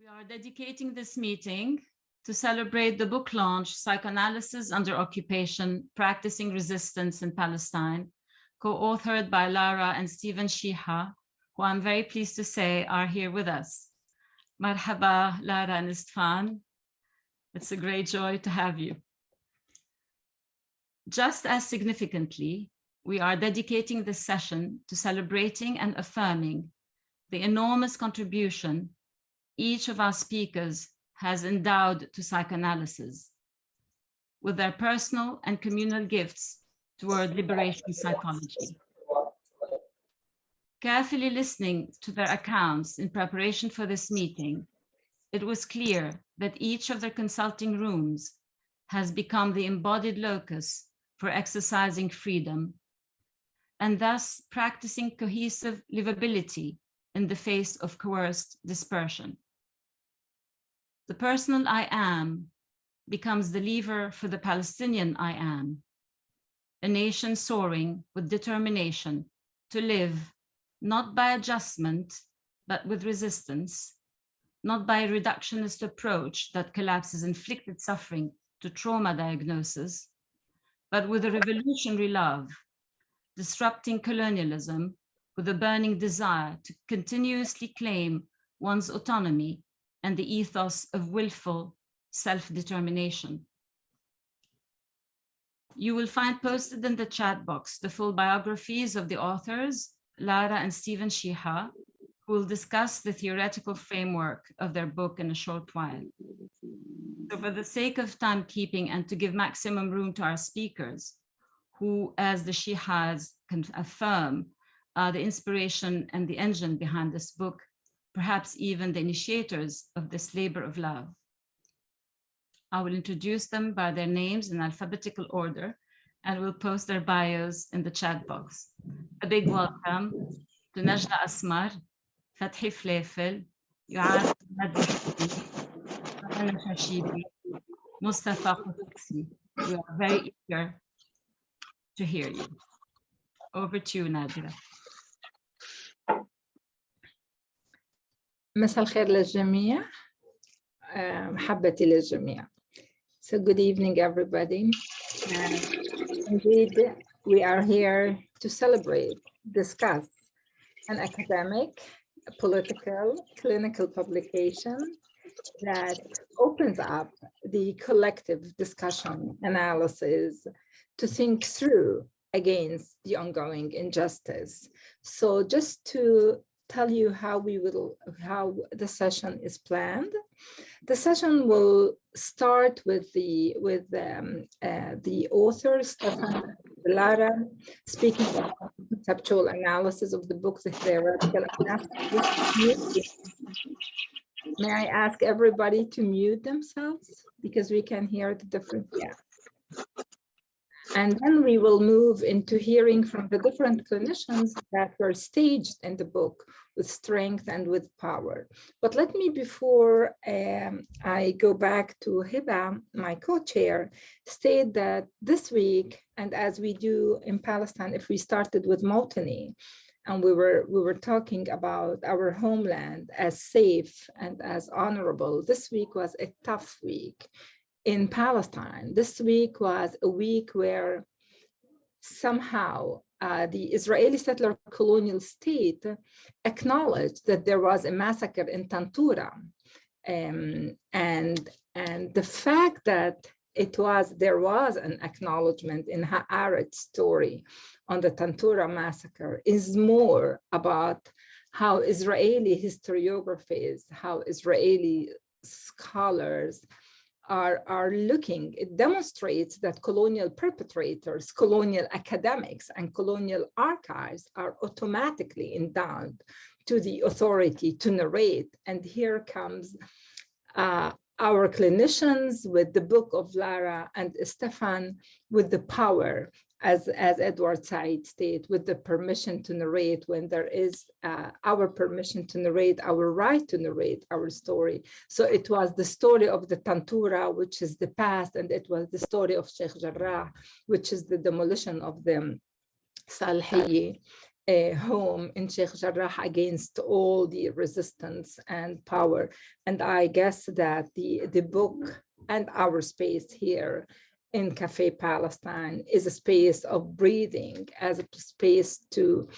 We are dedicating this meeting to celebrate the book launch, Psychoanalysis Under Occupation, Practicing Resistance in Palestine, co-authored by Lara and Stephen Shiha, who I'm very pleased to say are here with us. Marhaba, Lara and Istvan. It's a great joy to have you. Just as significantly, we are dedicating this session to celebrating and affirming the enormous contribution each of our speakers has endowed to psychoanalysis, with their personal and communal gifts toward liberation psychology. Carefully listening to their accounts in preparation for this meeting, it was clear that each of their consulting rooms has become the embodied locus for exercising freedom, and thus practicing cohesive livability in the face of coerced dispersion. The personal I am becomes the lever for the Palestinian I am, a nation soaring with determination to live not by adjustment, but with resistance, not by a reductionist approach that collapses inflicted suffering to trauma diagnosis, but with a revolutionary love, disrupting colonialism with a burning desire to continuously claim one's autonomy and the ethos of willful self-determination. You will find posted in the chat box the full biographies of the authors, Lara and Stephen Shiha, who will discuss the theoretical framework of their book in a short while. So for the sake of timekeeping and to give maximum room to our speakers, who, as the Shihas can affirm, are the inspiration and the engine behind this book, perhaps even the initiators of this labor of love. I will introduce them by their names in alphabetical order and will post their bios in the chat box. A big welcome to Najla Asmar, Fathi Fleifel, Yuad Hashibi, Mustafa Qutsi. We are very eager to hear you. Over to you, Nadira. مساء الخير للجميع. محبتي للجميع. So good evening, everybody. Indeed, we are here to celebrate, discuss an academic, political, clinical publication that opens up the collective discussion, analysis, to think through against the ongoing injustice. So just to tell you how the session is planned. The session will start with the author, Stefan Lara, speaking about conceptual analysis of the book, The Theoretical Analysis. May I ask everybody to mute themselves because we can hear the different, yeah. And then we will move into hearing from the different clinicians that were staged in the book with strength and with power. But let me, before I go back to Hiba, my co-chair, state that this week, and as we do in Palestine, if we started with Mawtani, and we were talking about our homeland as safe and as honorable, this week was a tough week. In Palestine, this week was a week where somehow the Israeli settler colonial state acknowledged that there was a massacre in Tantura. And the fact that there was an acknowledgement in Haaretz story on the Tantura massacre is more about how Israeli historiographies, how Israeli scholars are looking. It demonstrates that colonial perpetrators, colonial academics, and colonial archives are automatically endowed to the authority to narrate. And here comes our clinicians with the book of Lara and Stefan with the power, as Edward Said stated, with the permission to narrate when there is our permission to narrate, our right to narrate our story. So it was the story of the Tantura, which is the past, and it was the story of Sheikh Jarrah, which is the demolition of the Salhiye home in Sheikh Jarrah against all the resistance and power. And I guess that the book and our space here in Cafe Palestine is a space of breathing, as a space to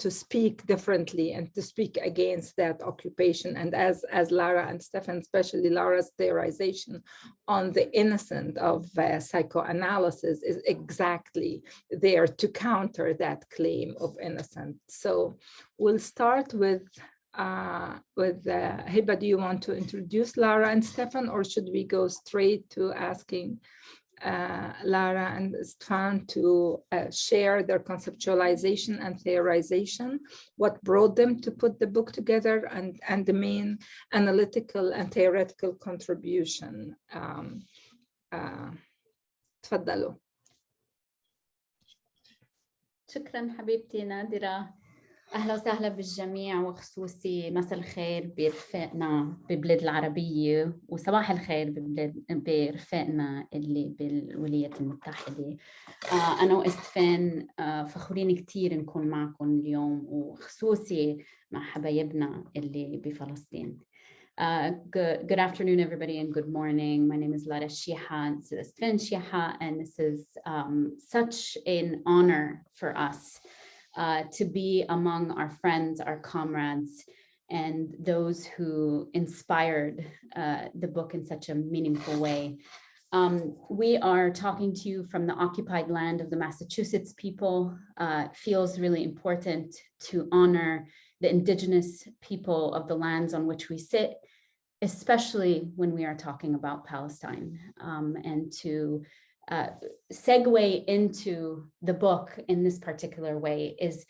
speak differently and to speak against that occupation. And as Lara and Stefan, especially Lara's theorization on the innocent of psychoanalysis is exactly there to counter that claim of innocence. So we'll start with Hiba. Do you want to introduce Lara and Stefan, or should we go straight to asking Lara and Stefan to share their conceptualization and theorization, what brought them to put the book together, and the main analytical and theoretical contribution. تفضلوا. شكرا حبيبتي نادرة. أهلا وسهلا بالجميع، وخصوصي مساء الخير برفقنا ببلاد العربية، وصباح الخير برفقنا اللي بالولايات المتحدة. أنا وإستفان فخورين كتير نكون معكم اليوم، وخصوصي مع حبايبنا اللي بفلسطين. Good afternoon, everybody, and good morning. My name is Lara Shiha, this is Istvan Shiha, and this is such an honor for us to be among our friends, our comrades, and those who inspired the book in such a meaningful way. We are talking to you from the occupied land of the Massachusetts people. It feels really important to honor the indigenous people of the lands on which we sit, especially when we are talking about Palestine, and to segue into the book in this particular way is,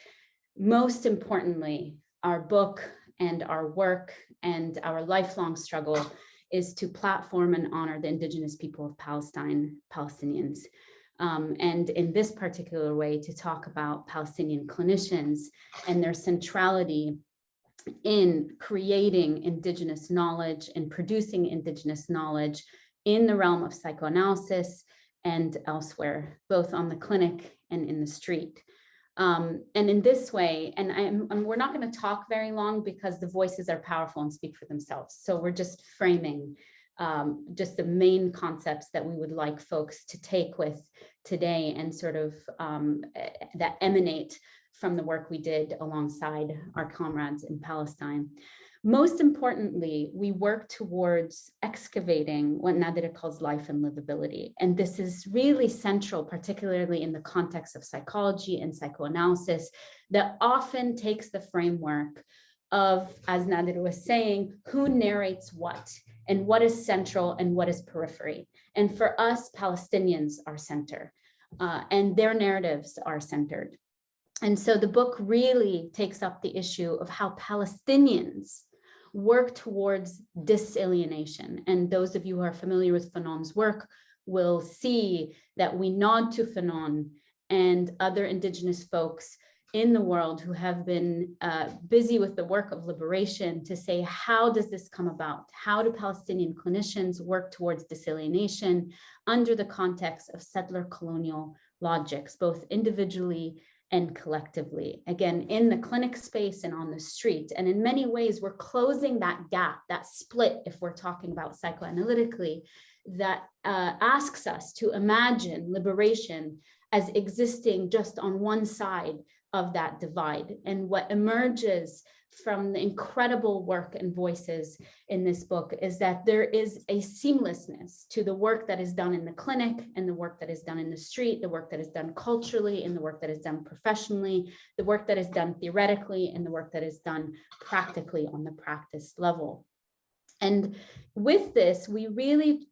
most importantly, our book and our work and our lifelong struggle is to platform and honor the indigenous people of Palestine, Palestinians. And in this particular way, to talk about Palestinian clinicians and their centrality in creating indigenous knowledge and producing indigenous knowledge in the realm of psychoanalysis and elsewhere, both on the clinic and in the street. And in this way, and we're not going to talk very long because the voices are powerful and speak for themselves. So we're just framing just the main concepts that we would like folks to take with today and sort of that emanate from the work we did alongside our comrades in Palestine. Most importantly, we work towards excavating what Nadira calls life and livability. And this is really central, particularly in the context of psychology and psychoanalysis, that often takes the framework of, as Nadira was saying, who narrates what, and what is central and what is periphery. And for us, Palestinians are center, and their narratives are centered. And so the book really takes up the issue of how Palestinians work towards disalienation. And those of you who are familiar with Fanon's work will see that we nod to Fanon and other indigenous folks in the world who have been busy with the work of liberation to say, how does this come about? How do Palestinian clinicians work towards disalienation under the context of settler colonial logics, both individually and collectively, again, in the clinic space and on the street. And in many ways, we're closing that gap, that split, if we're talking about psychoanalytically, that asks us to imagine liberation as existing just on one side of that divide. And what emerges from the incredible work and voices in this book is that there is a seamlessness to the work that is done in the clinic and the work that is done in the street, the work that is done culturally and the work that is done professionally, the work that is done theoretically and the work that is done practically on the practice level. And with this, we really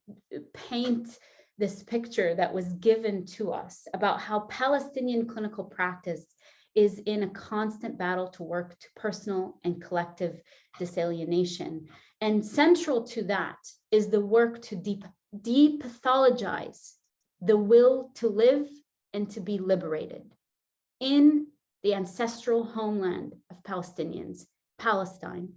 paint this picture that was given to us about how Palestinian clinical practice is in a constant battle to work to personal and collective disalienation. And central to that is the work to depathologize the will to live and to be liberated in the ancestral homeland of Palestinians, Palestine.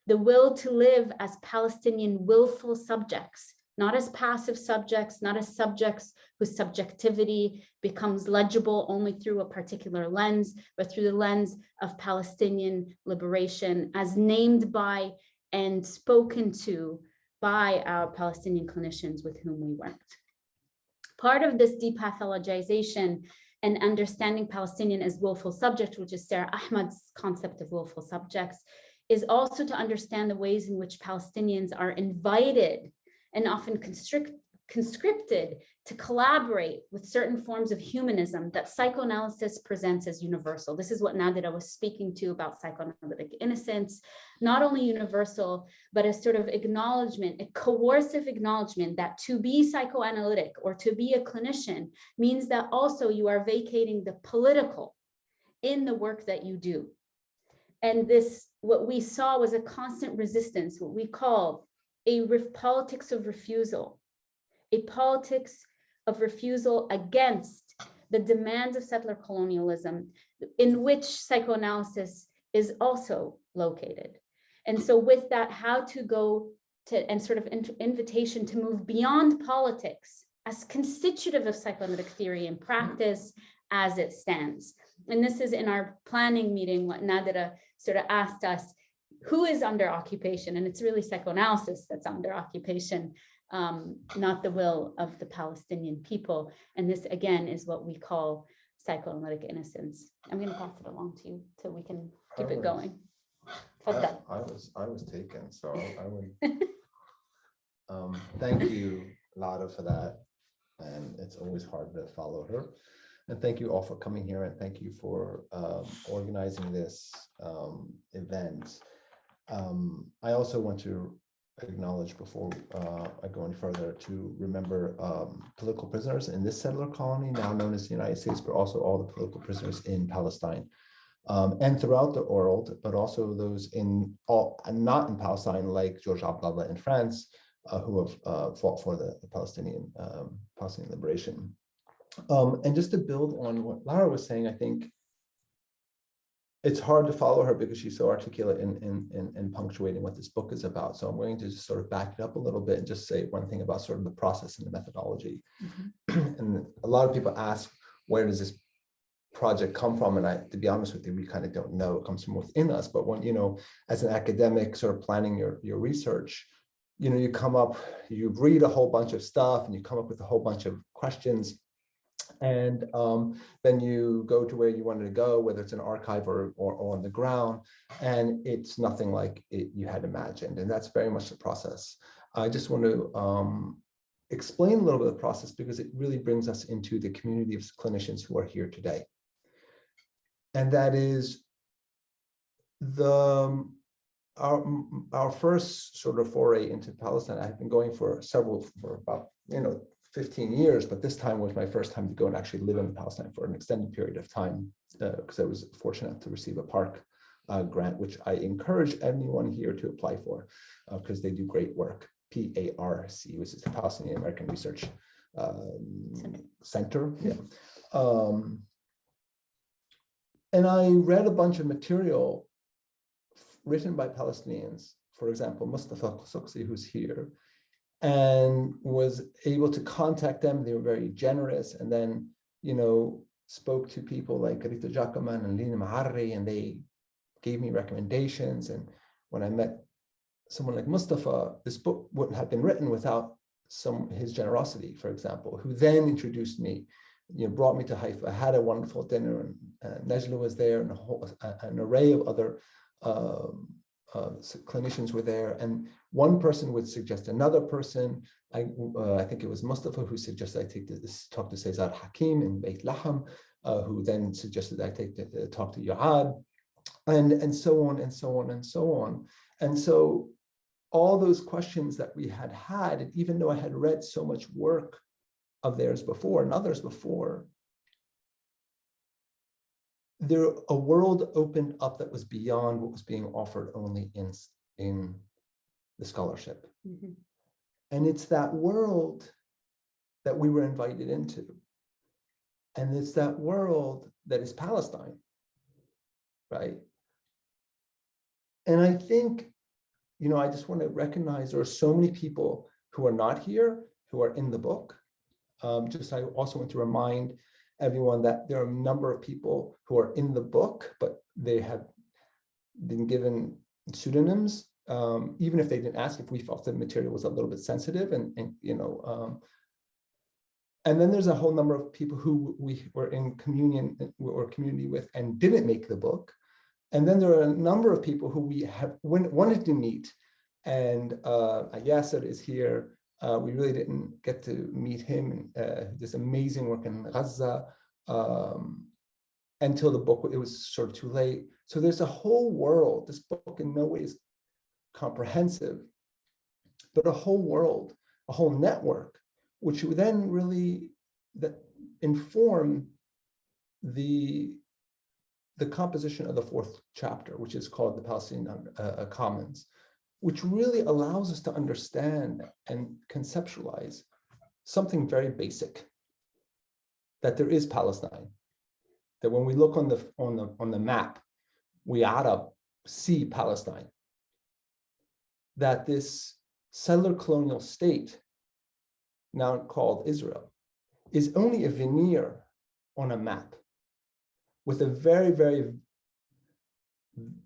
The will to live as Palestinian willful subjects, not as passive subjects, not as subjects whose subjectivity becomes legible only through a particular lens, but through the lens of Palestinian liberation as named by and spoken to by our Palestinian clinicians with whom we worked. Part of this depathologization and understanding Palestinian as willful subject, which is Sarah Ahmad's concept of willful subjects, is also to understand the ways in which Palestinians are invited and often conscripted to collaborate with certain forms of humanism that psychoanalysis presents as universal. This is what Nadira was speaking to about psychoanalytic innocence, not only universal, but a sort of acknowledgement, a coercive acknowledgement that to be psychoanalytic or to be a clinician means that also you are vacating the political in the work that you do. And this, what we saw was a constant resistance, what we call a politics of refusal, a politics of refusal against the demands of settler colonialism, in which psychoanalysis is also located. And so with that, how to go to, and sort of invitation to move beyond politics as constitutive of psychoanalytic theory and practice as it stands. And this is in our planning meeting, what Nadira sort of asked us, who is under occupation? And it's really psychoanalysis that's under occupation, not the will of the Palestinian people. And this again is what we call psychoanalytic innocence. I'm going to pass it along to you so we can keep it going. I was taken, so I would thank you, Lada, for that. And it's always hard to follow her. And thank you all for coming here, and thank you for organizing this event. I also want to acknowledge, before I go any further, to remember political prisoners in this settler colony, now known as the United States, but also all the political prisoners in Palestine and throughout the world, but also those in not in Palestine, like George Abdallah in France, who have fought for the Palestinian liberation. And just to build on what Lara was saying, I think it's hard to follow her because she's so articulate in punctuating what this book is about. So I'm going to just sort of back it up a little bit and just say one thing about sort of the process and the methodology. And a lot of people ask, where does this project come from? And to be honest with you, we kind of don't know. It comes from within us. But when, as an academic sort of planning your research, you come up, you read a whole bunch of stuff and you come up with a whole bunch of questions. And then you go to where you wanted to go, whether it's an archive or on the ground, and it's nothing like you had imagined. And that's very much the process. I just want to explain a little bit of the process because it really brings us into the community of clinicians who are here today. And that is our first sort of foray into Palestine. I've been going for about 15 years, but this time was my first time to go and actually live in Palestine for an extended period of time, because I was fortunate to receive a PARC grant, which I encourage anyone here to apply for, because they do great work. PARC, which is the Palestinian American Research Center. Yeah. And I read a bunch of material written by Palestinians, for example, Mustafa Qasuqsi, who's here, and was able to contact them. They were very generous, and then, spoke to people like Rita Jackaman and Lina Ma'arri, and they gave me recommendations. And when I met someone like Mustafa, this book wouldn't have been written without his generosity, for example, who then introduced me, brought me to Haifa, had a wonderful dinner, and Najla was there, and an array of other clinicians were there, and one person would suggest another person. I think it was Mustafa who suggested I talk to Cesar Hakim in Beit Laham, who then suggested I talk to Yuad, and so on and so on and so on. And so all those questions that we had, and even though I had read so much work of theirs before and others before, a world opened up that was beyond what was being offered only in the scholarship. Mm-hmm. And it's that world that we were invited into. And it's that world that is Palestine, right? And I think, I just want to recognize there are so many people who are not here, who are in the book. I also want to remind everyone that there are a number of people who are in the book, but they have been given pseudonyms, even if they didn't ask, if we felt the material was a little bit sensitive, and then there's a whole number of people who we were in communion or community with and didn't make the book. And then there are a number of people who we have wanted to meet, and Yasser is here. We really didn't get to meet him, this amazing work in Gaza, until the book, it was sort of too late. So there's a whole world. This book in no way is comprehensive, but a whole world, a whole network, which would then really inform the composition of the fourth chapter, which is called the Palestinian Commons, which really allows us to understand and conceptualize something very basic, that there is Palestine, that when we look on the map, we Arab see Palestine, that this settler colonial state, now called Israel, is only a veneer on a map with a very, very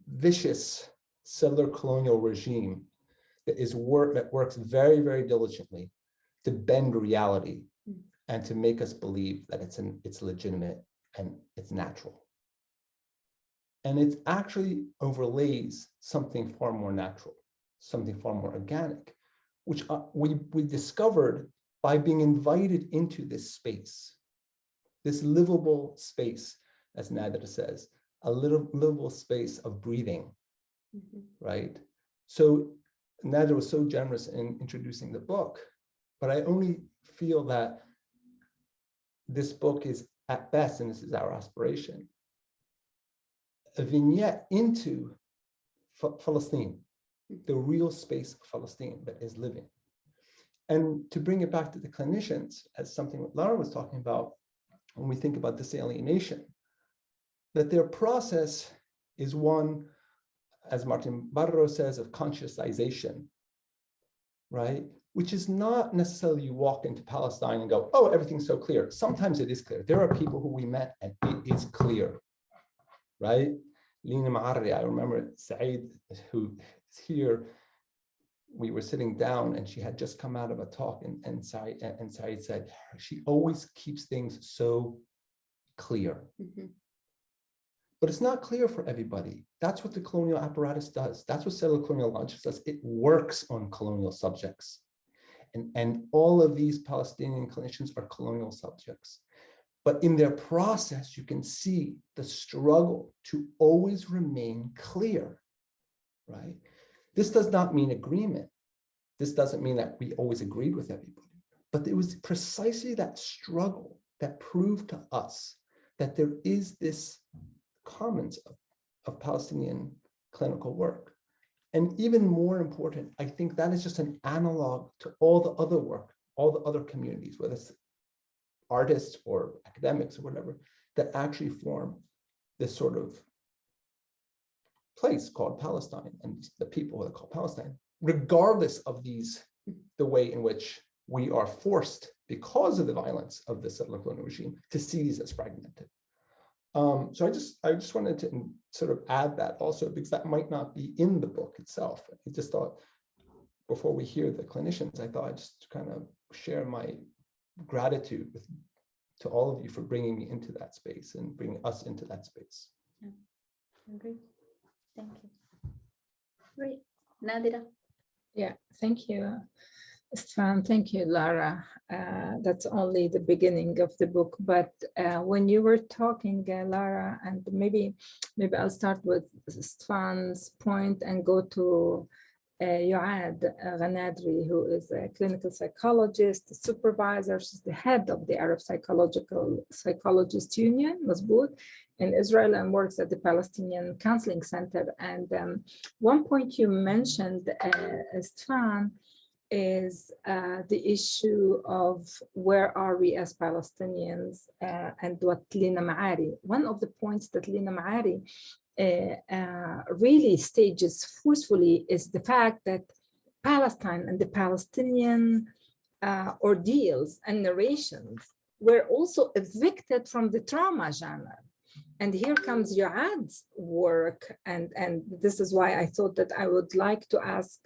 vicious settler colonial regime that works very, very diligently to bend reality and to make us believe that it's legitimate and it's natural. And it actually overlays something far more natural, something far more organic, which we discovered by being invited into this space, this livable space, as Nader says, a little livable space of breathing, right? So Nader was so generous in introducing the book, but I only feel that this book is at best, and this is our aspiration, a vignette into Palestine, the real space of Palestine that is living. And to bring it back to the clinicians, as something that Lara was talking about, when we think about disalienation, that their process is one, as Martin Barro says, of consciousization, right? Which is not necessarily you walk into Palestine and go, oh, everything's so clear. Sometimes it is clear. There are people who we met and it is clear, right? Lina Ma'arri, I remember Saeed, who is here, we were sitting down and she had just come out of a talk, and Saeed said, she always keeps things so clear. But it's not clear for everybody. That's what the colonial apparatus does. That's what settler colonial logic does. It works on colonial subjects. And all of these Palestinian clinicians are colonial subjects. But in their process, you can see the struggle to always remain clear, right? This does not mean agreement. This doesn't mean that we always agreed with everybody. But it was precisely that struggle that proved to us that there is this commons of Palestinian clinical work. And even more important, I think that is just an analog to all the other work, all the other communities, whether it's artists or academics or whatever, that actually form this sort of place called Palestine and the people that call Palestine, regardless of the way in which we are forced, because of the violence of the settler colonial regime, to see these as fragmented. So I just wanted to sort of add that also, because that might not be in the book itself. I just thought, before we hear the clinicians, I thought I'd just kind of share my gratitude to all of you for bringing me into that space and bringing us into that space. Yeah, I agree. Thank you. Great. Nadira. Yeah, thank you, Stefan. Thank you, Lara. That's only the beginning of the book. But when you were talking, Lara, and maybe I'll start with Stefan's point and go to Youad Ghanadri, who is a clinical psychologist, a supervisor. She's the head of the Arab Psychologists Union, Mazbout, in Israel, and works at the Palestinian Counseling Center. And one point you mentioned, Stefan, is the issue of where are we as Palestinians, and what Lina Ma'arri, one of the points that Lina Ma'arri really stages forcefully is the fact that Palestine and the Palestinian ordeals and narrations were also evicted from the trauma genre. And here comes Yuad's work. And this is why I thought that I would like to ask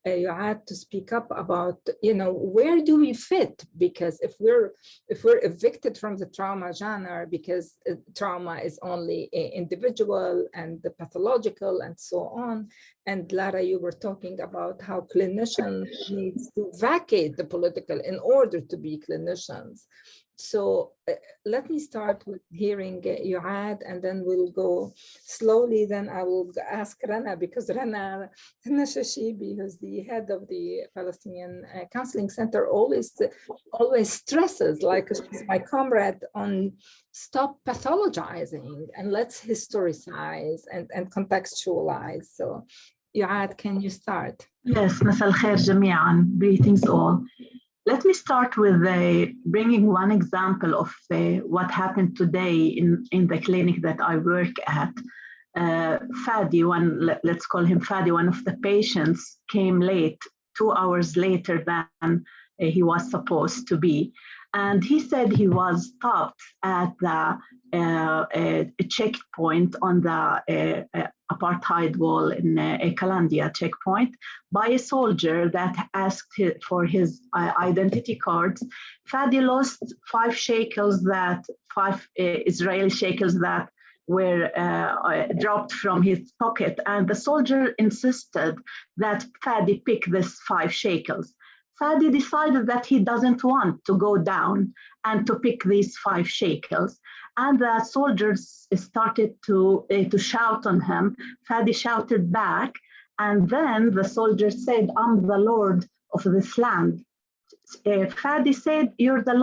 Yuad to speak up about, where do we fit? Because if we're evicted from the trauma genre because trauma is only individual and the pathological and so on. And Lara, you were talking about how clinicians needs to vacate the political in order to be clinicians. So let me start with hearing Yuad, and then we'll go slowly. Then I will ask Rana, because Rana Shashibi, who's the head of the Palestinian Counseling Center, always stresses, like she's my comrade, on stop pathologizing and let's historicize and contextualize. So Yuad, can you start? Yes, مساء الخير جميعا. Greetings all. Let me start with bringing one example of what happened today in the clinic that I work at. Fadi, let's call him Fadi, one of the patients came late, 2 hours later than he was supposed to be. And he said he was stopped at the checkpoint on the apartheid wall in Kalandia checkpoint by a soldier that asked for his identity cards. Fadi lost 5 shekels, 5 Israeli shekels that were dropped from his pocket. And the soldier insisted that Fadi pick this 5 shekels. Fadi decided that he doesn't want to go down and to pick these 5 shekels. And the soldiers started to shout on him. Fadi shouted back. And then the soldier said, "I'm the Lord of this land." Fadi said, "You're the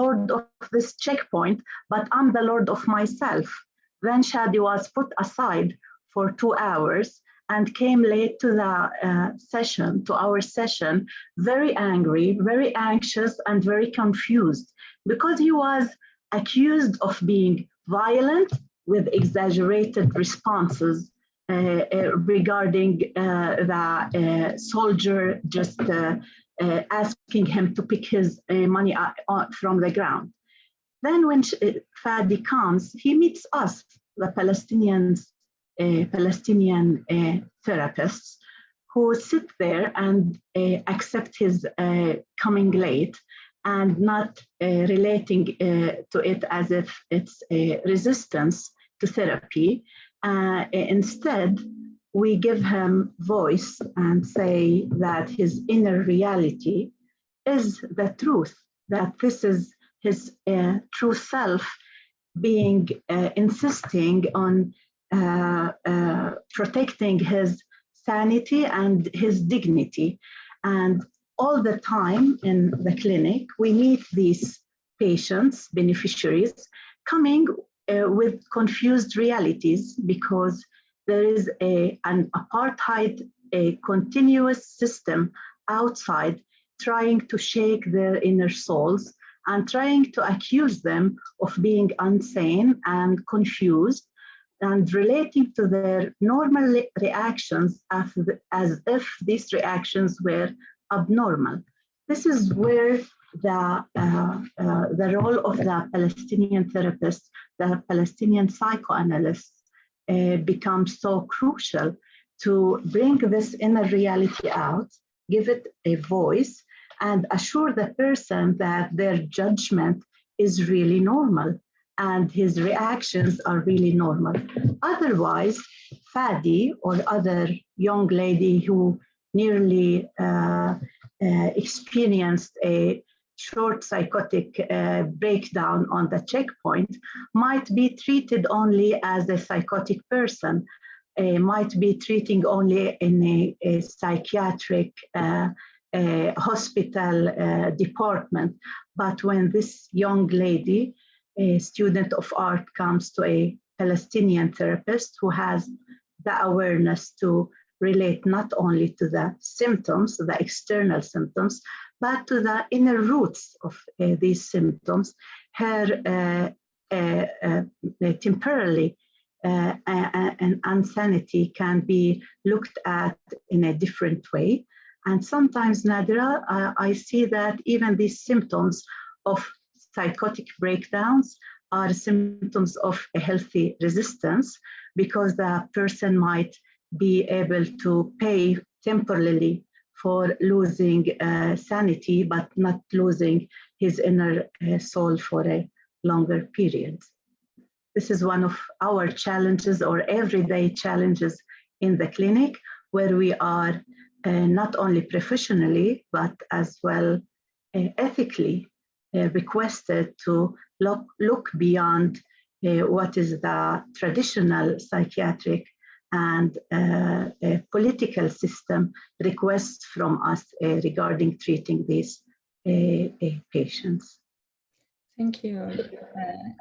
Lord of this checkpoint, but I'm the Lord of myself." Then Shadi was put aside for 2 hours and came late to the to our session, very angry, very anxious, and very confused, because he was accused of being violent with exaggerated responses regarding the soldier just asking him to pick his money from the ground. Then when Fadi comes, he meets us, the Palestinian therapists, who sit there and accept his coming late and not relating to it as if it's a resistance to therapy. Instead, we give him voice and say that his inner reality is the truth, that this is his true self being insisting on protecting his sanity and his dignity. And all the time in the clinic, we meet these patients, beneficiaries, coming with confused realities, because there is an apartheid, a continuous system outside trying to shake their inner souls and trying to accuse them of being insane and confused, and relating to their normal reactions as if these reactions were abnormal. This is where the role of the Palestinian therapist, the Palestinian psychoanalyst, becomes so crucial to bring this inner reality out, give it a voice, and assure the person that their judgment is really normal and his reactions are really normal. Otherwise, Fadi or other young lady who nearly experienced a short psychotic breakdown on the checkpoint might be treated only as a psychotic person, might be treating only in a psychiatric hospital department. But when this young lady, a student of art, comes to a Palestinian therapist who has the awareness to relate not only to the symptoms, the external symptoms, but to the inner roots of these symptoms, her temporarily and insanity can be looked at in a different way. And sometimes, Nadira, I see that even these symptoms of psychotic breakdowns are symptoms of a healthy resistance, because the person might be able to pay temporarily for losing sanity, but not losing his inner soul for a longer period. This is one of our challenges, or everyday challenges in the clinic, where we are not only professionally, but as well ethically requested to look beyond what is the traditional psychiatric and political system requests from us regarding treating these patients. Thank you,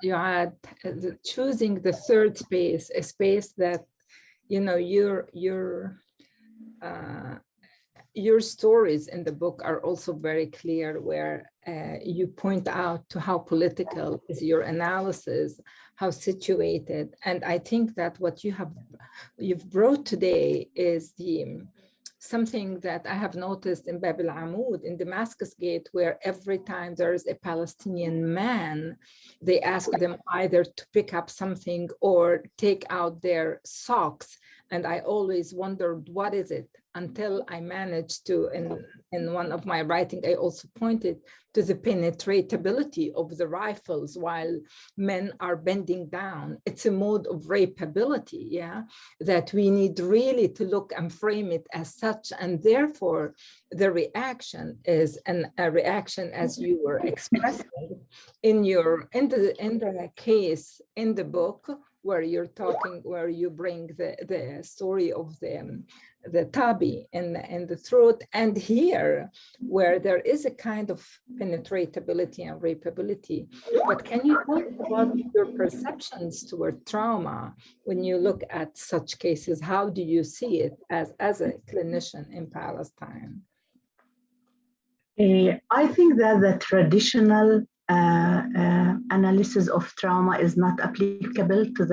Youad. Choosing the third space, a space that, you know, your stories in the book are also very clear, where you point out to how political is your analysis, how situated. And I think that what you've brought today is something that I have noticed in Bab al-Amud, in Damascus Gate, where every time there is a Palestinian man, they ask them either to pick up something or take out their socks. And I always wondered, what is it? Until I managed to, in one of my writing, I also pointed to the penetratability of the rifles while men are bending down. It's a mode of rapeability, yeah, that we need really to look and frame it as such. And therefore, the reaction is a reaction as you were expressing in the case in the book, where you're talking, where you bring the story of the tabi in the throat, and here where there is a kind of penetratability and rapeability. But can you talk about your perceptions toward trauma when you look at such cases? How do you see it as a clinician in Palestine? I think that the traditional analysis of trauma is not applicable to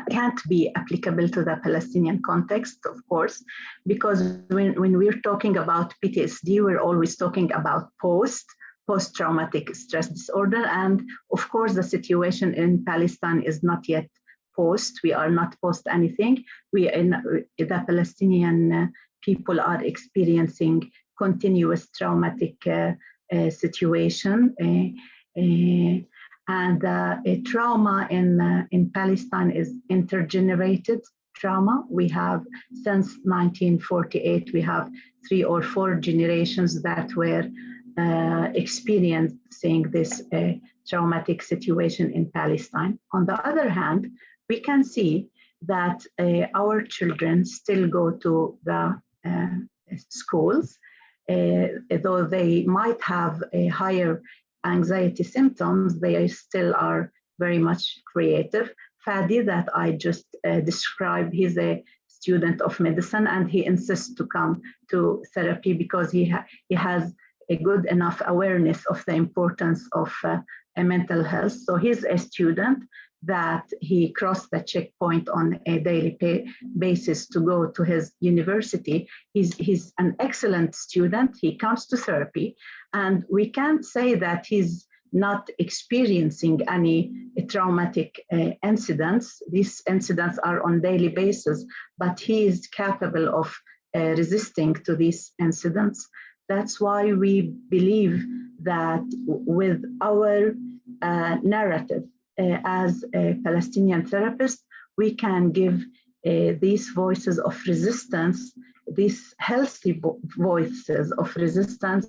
can't be applicable to the Palestinian context, of course, because when we're talking about PTSD, we're always talking about post-traumatic stress disorder. And of course, the situation in Palestine is not yet post. We are not post anything. The Palestinian people are experiencing continuous traumatic situation. And trauma in Palestine is intergenerated trauma. We have, since 1948, we have 3 or 4 generations that were experiencing this traumatic situation in Palestine. On the other hand, we can see that our children still go to the schools, though they might have a higher anxiety symptoms, they still are very much creative. Fadi, that I just described, he's a student of medicine, and he insists to come to therapy because he has a good enough awareness of the importance of mental health. So he's a student that he crossed the checkpoint on a daily basis to go to his university. He's an excellent student. He comes to therapy, and we can't say that he's not experiencing any traumatic incidents. These incidents are on daily basis, but he is capable of resisting to these incidents. That's why we believe that with our narrative as a Palestinian therapist, we can give these voices of resistance, these healthy voices of resistance,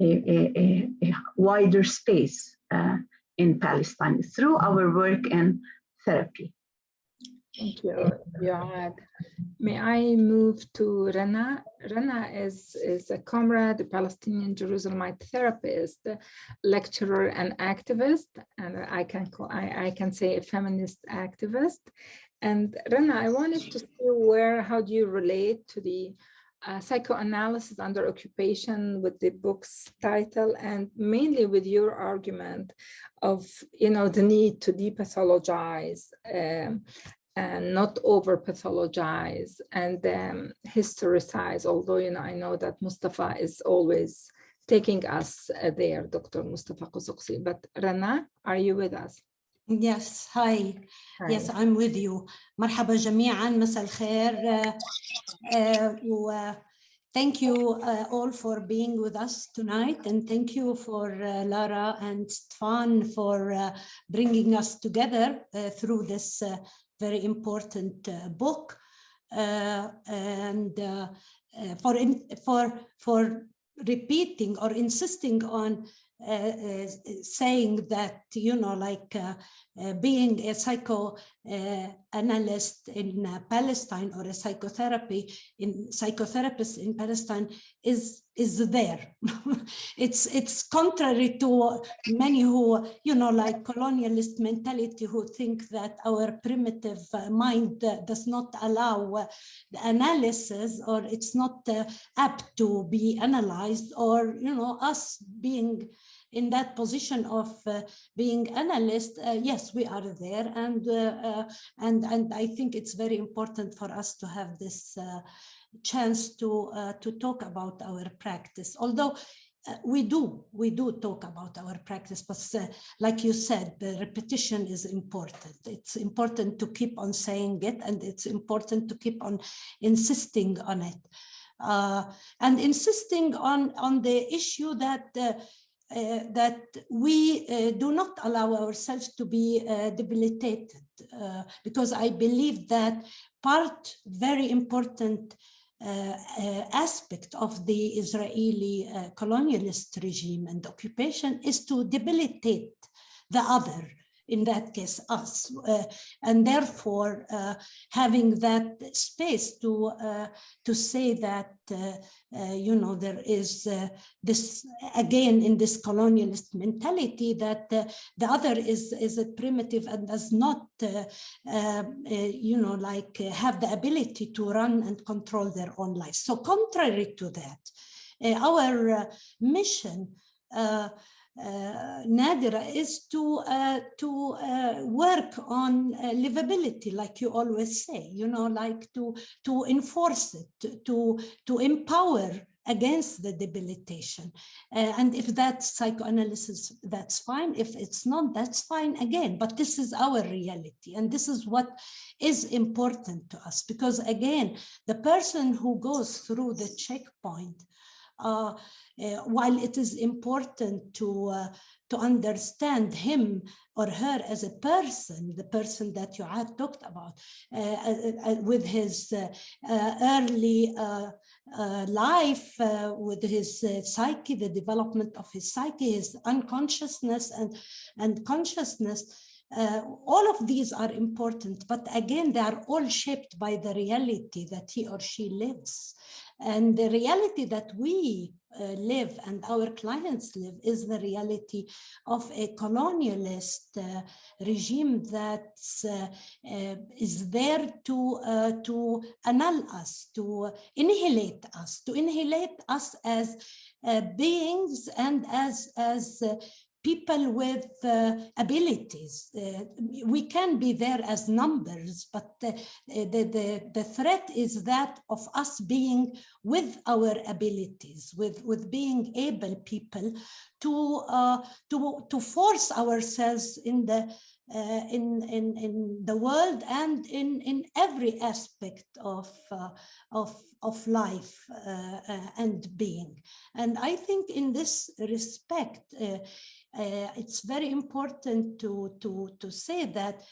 a wider space in Palestine through our work in therapy. Thank you, Youad. May I move to Rana? Rana is a comrade, a Palestinian Jerusalemite therapist, lecturer, and activist, and I can say a feminist activist. And Rana, I wanted to see how do you relate to the psychoanalysis under occupation with the book's title, and mainly with your argument of, the need to depathologize and not over pathologize and historicize, although, you know, I know that Mustafa is always taking us there, Dr. Mustafa Qusqzi. But Rana, are you with us? Yes, hi. Yes, Hi. I'm with you. مرحبا جميعا, مساء الخير. Thank you all for being with us tonight, and thank you for Lara and Stefan for bringing us together through this very important book, and for repeating or insisting on saying that, you know, like being a psychoanalyst in Palestine or a psychotherapist in Palestine is there. It's contrary to many who, you know, like colonialist mentality, who think that our primitive mind does not allow the analysis, or it's not apt to be analyzed, or, you know, us being in that position of being analyst. Yes, we are there, and I think it's very important for us to have this chance to talk about our practice. Although we do talk about our practice, but like you said, the repetition is important. It's important to keep on saying it, and it's important to keep on insisting on it, and insisting on the issue that that we do not allow ourselves to be debilitated, because I believe that very important aspect of the Israeli colonialist regime and occupation is to debilitate the other, in that case us, and therefore having that space to say that you know, there is this, again, in this colonialist mentality, that the other is a primitive and does not you know, like have the ability to run and control their own lives. So contrary to that, our mission, Nadira, is to work on livability, like you always say, you know, like to enforce it, to empower against the debilitation. And if that's psychoanalysis, that's fine. If it's not, that's fine again. But this is our reality, and this is what is important to us, because again, the person who goes through the checkpoint, while it is important to understand him or her as a person, the person that you had talked about, with his early life, with his psyche, the development of his psyche, his unconsciousness and consciousness. All of these are important, but again, they are all shaped by the reality that he or she lives. And the reality that we live and our clients live is the reality of a colonialist regime that is there to annul us, to annihilate us as beings and as people with abilities. We can be there as numbers, but the threat is that of us being with our abilities, with being able people to force ourselves in the world and in every aspect of life and being. And I think in this respect, it's very important to say that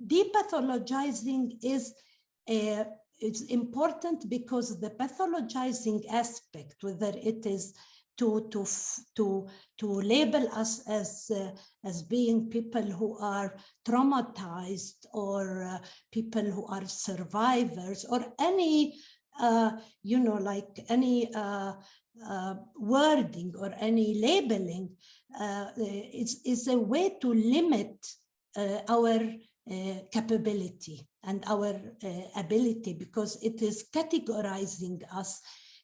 depathologizing is it's important, because the pathologizing aspect, whether it is to label us as being people who are traumatized, or people who are survivors, or any you know, like any wording or any labeling, is a way to limit our capability and our ability, because it is categorizing us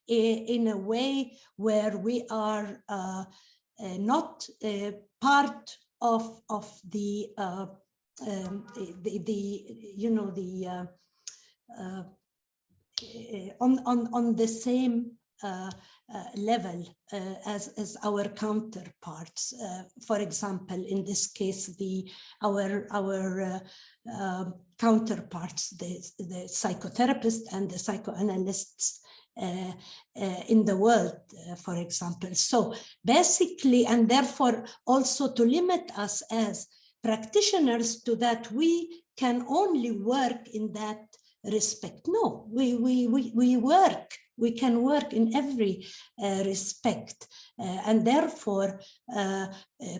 in a way where we are not part of the you know, on the same level as our counterparts. For example, in this case, our counterparts, the psychotherapists and the psychoanalysts in the world, for example. So basically, and therefore also to limit us as practitioners to that we can only work in that respect. No, we work. We can work in every respect, and therefore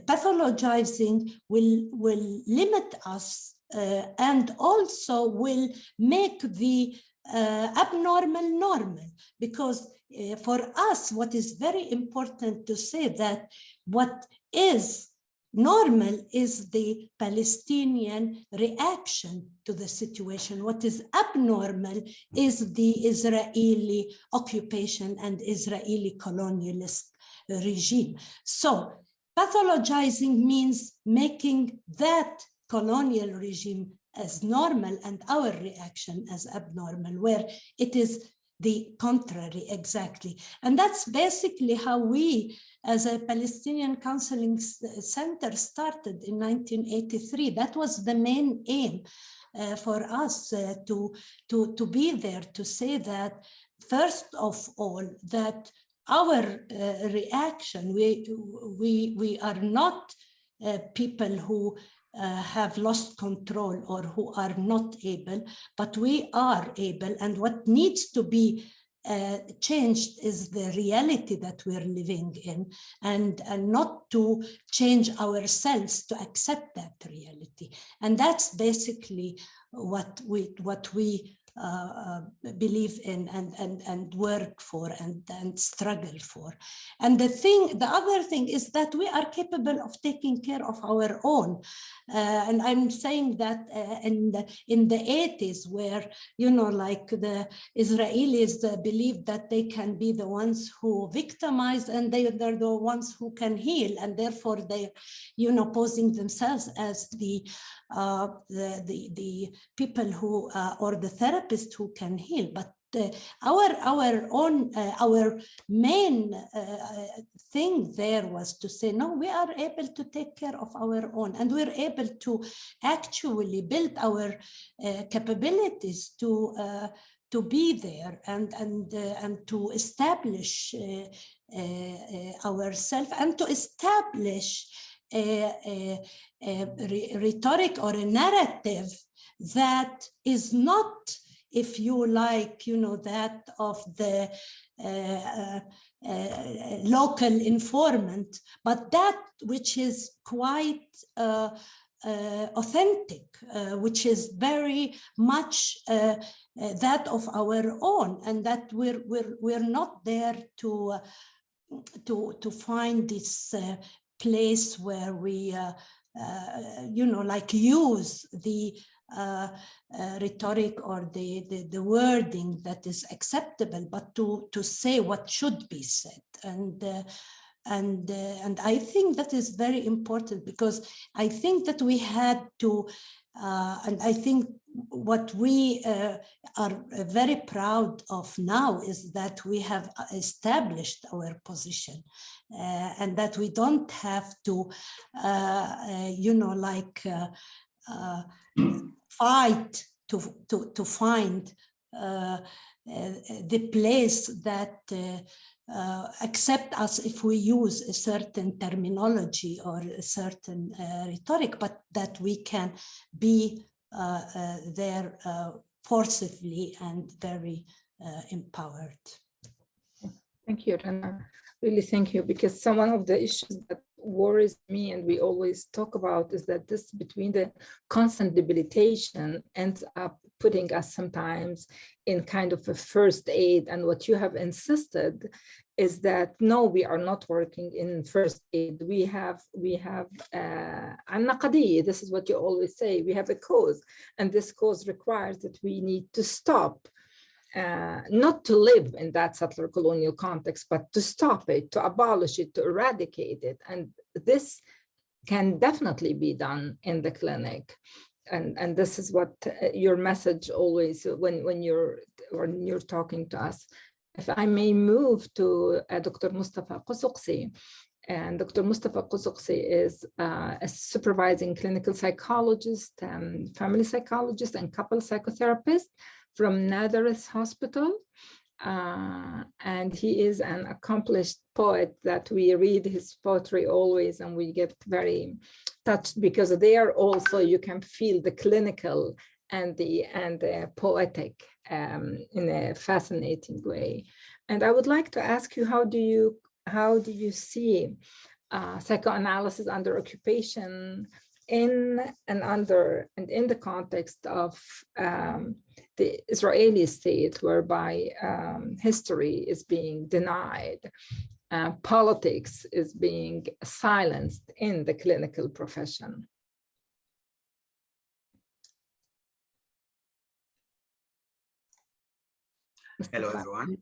pathologizing will limit us and also will make the abnormal normal, because for us what is very important to say that what is normal is the Palestinian reaction to the situation. What is abnormal is the Israeli occupation and Israeli colonialist regime. So pathologizing means making that colonial regime as normal and our reaction as abnormal, where it is the contrary exactly. And that's basically how we, as a Palestinian Counseling Center, started in 1983. That was the main aim for us to be there, to say that, first of all, that our reaction, we are not people who have lost control or who are not able, but we are able, and what needs to be changed is the reality that we're living in, and not to change ourselves to accept that reality. And that's basically what we believe in and work for and struggle for. And the other thing is that we are capable of taking care of our own. And I'm saying that in the 80s, where, you know, like the Israelis believed that they can be the ones who victimize, and they're the ones who can heal, and therefore they, you know, posing themselves as the people who or the therapists who can heal. But our main thing there was to say, no, we are able to take care of our own, and we're able to actually build our capabilities to be there and to establish ourselves, and to establish a rhetoric or a narrative that is not, if you like, you know, that of the local informant, but that which is quite authentic, which is very much that of our own, and that we're not there to find this place where we you know, like use the rhetoric or the wording that is acceptable, but to say what should be said. And I think that is very important, because I think that we had to, and I think what we are very proud of now is that we have established our position, and that we don't have to, you know, like fight to find the place that accept us if we use a certain terminology or a certain rhetoric, but that we can be there forcibly and very empowered. Thank you, Rana. Really, thank you, because some of the issues that worries me and we always talk about is that this, between the constant debilitation, ends up putting us sometimes in kind of a first aid. And what you have insisted is that no, we are not working in first aid. We have an-naqadiyya. This is what you always say. We have a cause, and this cause requires that we need to stop. Not to live in that settler colonial context, but to stop it, to abolish it, to eradicate it. And this can definitely be done in the clinic. and this is what your message always when you're talking to us. If I may move to Dr. Mustafa Qusouqsi. And Dr. Mustafa Qusouqsi is a supervising clinical psychologist, family psychologist, and couple psychotherapist from Nadareth Hospital. And he is an accomplished poet that we read his poetry always, and we get very touched because there also you can feel the clinical and the poetic in a fascinating way. And I would like to ask you, how do you see psychoanalysis under occupation in the context of the Israeli state, whereby history is being denied, politics is being silenced in the clinical profession? Hello, everyone.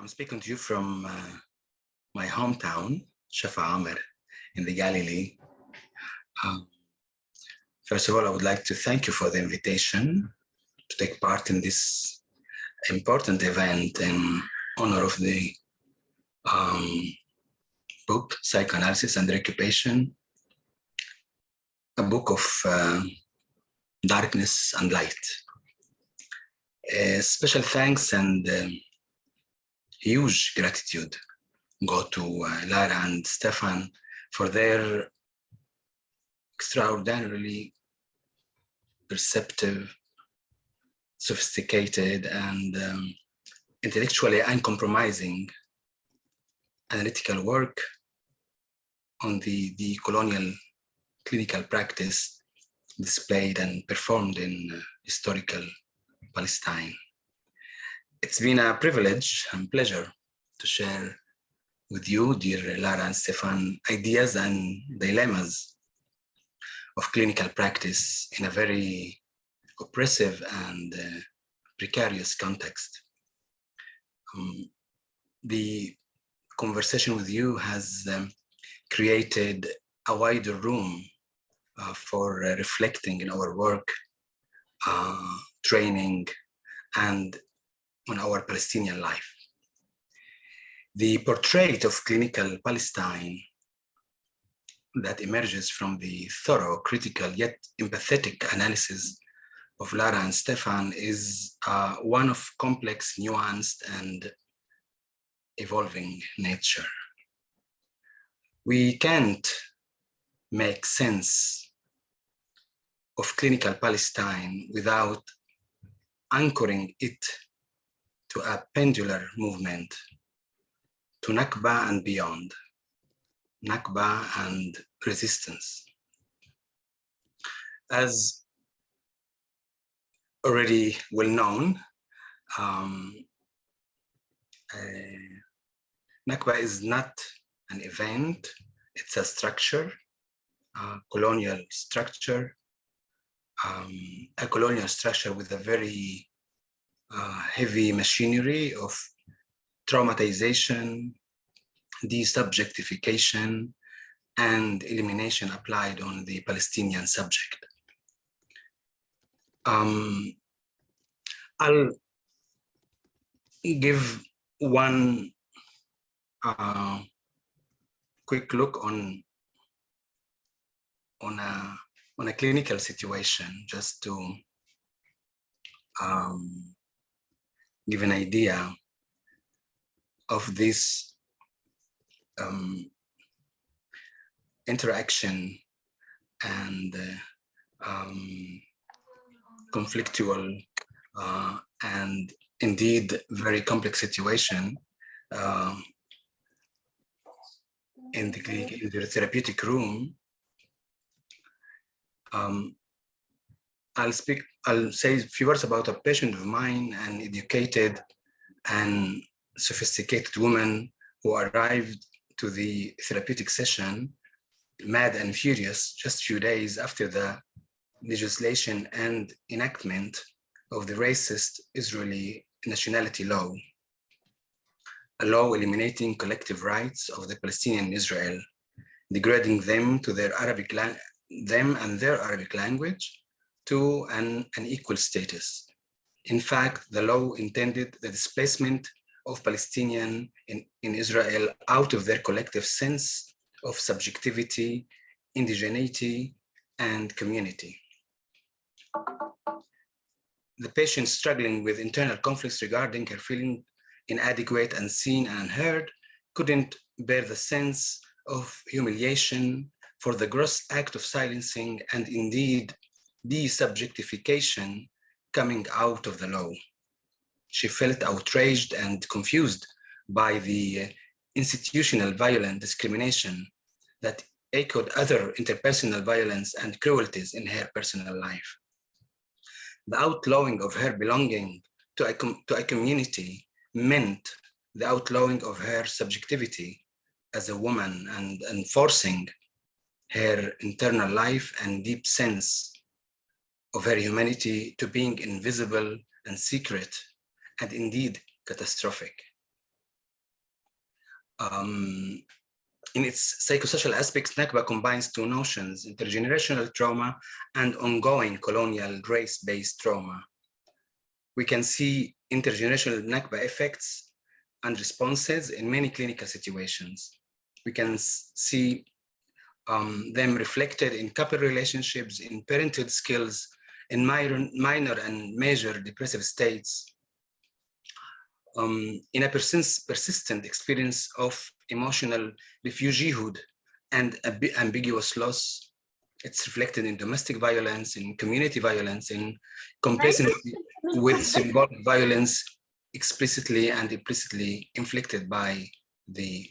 I'm speaking to you from my hometown, Shafa Amr, in the Galilee. First of all, I would like to thank you for the invitation to take part in this important event in honor of the book, Psychoanalysis and Occupation, a book of darkness and light. Special thanks and huge gratitude go to Lara and Stefan for their extraordinarily perceptive, sophisticated, and intellectually uncompromising analytical work on the colonial clinical practice displayed and performed in historical Palestine. It's been a privilege and pleasure to share with you, dear Lara and Stefan, ideas and dilemmas of clinical practice in a very oppressive and precarious context. The conversation with you has created a wider room for reflecting in our work, training, and on our Palestinian life. The portrait of clinical Palestine that emerges from the thorough, critical, yet empathetic analysis of Lara and Stefan is one of complex, nuanced, and evolving nature. We can't make sense of clinical Palestine without anchoring it to a pendular movement, to Nakba and beyond, Nakba and resistance. As already well known, Nakba is not an event, it's a structure, a colonial structure, with a very heavy machinery of traumatization, desubjectification, and elimination applied on the Palestinian subject. I'll give one quick look on a clinical situation, just to give an idea of this interaction and conflictual and indeed very complex situation in the therapeutic room. I'll say a few words about a patient of mine, an educated and sophisticated woman who arrived to the therapeutic session mad and furious just a few days after the legislation and enactment of the racist Israeli nationality law, a law eliminating collective rights of the Palestinian Israel degrading them to their them and their Arabic language to an equal status. In fact, the law intended the displacement of Palestinians in Israel out of their collective sense of subjectivity, indigeneity, and community. The patient struggling with internal conflicts regarding her feeling inadequate and seen and heard couldn't bear the sense of humiliation for the gross act of silencing and indeed desubjectification coming out of the law. She felt outraged and confused by the institutional violent discrimination that echoed other interpersonal violence and cruelties in her personal life. The outlawing of her belonging to a community meant the outlawing of her subjectivity as a woman and forcing her internal life and deep sense of her humanity to being invisible and secret and indeed catastrophic. In its psychosocial aspects, Nakba combines two notions: intergenerational trauma and ongoing colonial race-based trauma. We can see intergenerational Nakba effects and responses in many clinical situations. We can see them reflected in couple relationships, in parenthood skills, in minor and major depressive states, in a persistent experience of emotional refugeehood and ambiguous loss. It's reflected in domestic violence, in community violence, in complacency with symbolic violence explicitly and implicitly inflicted by the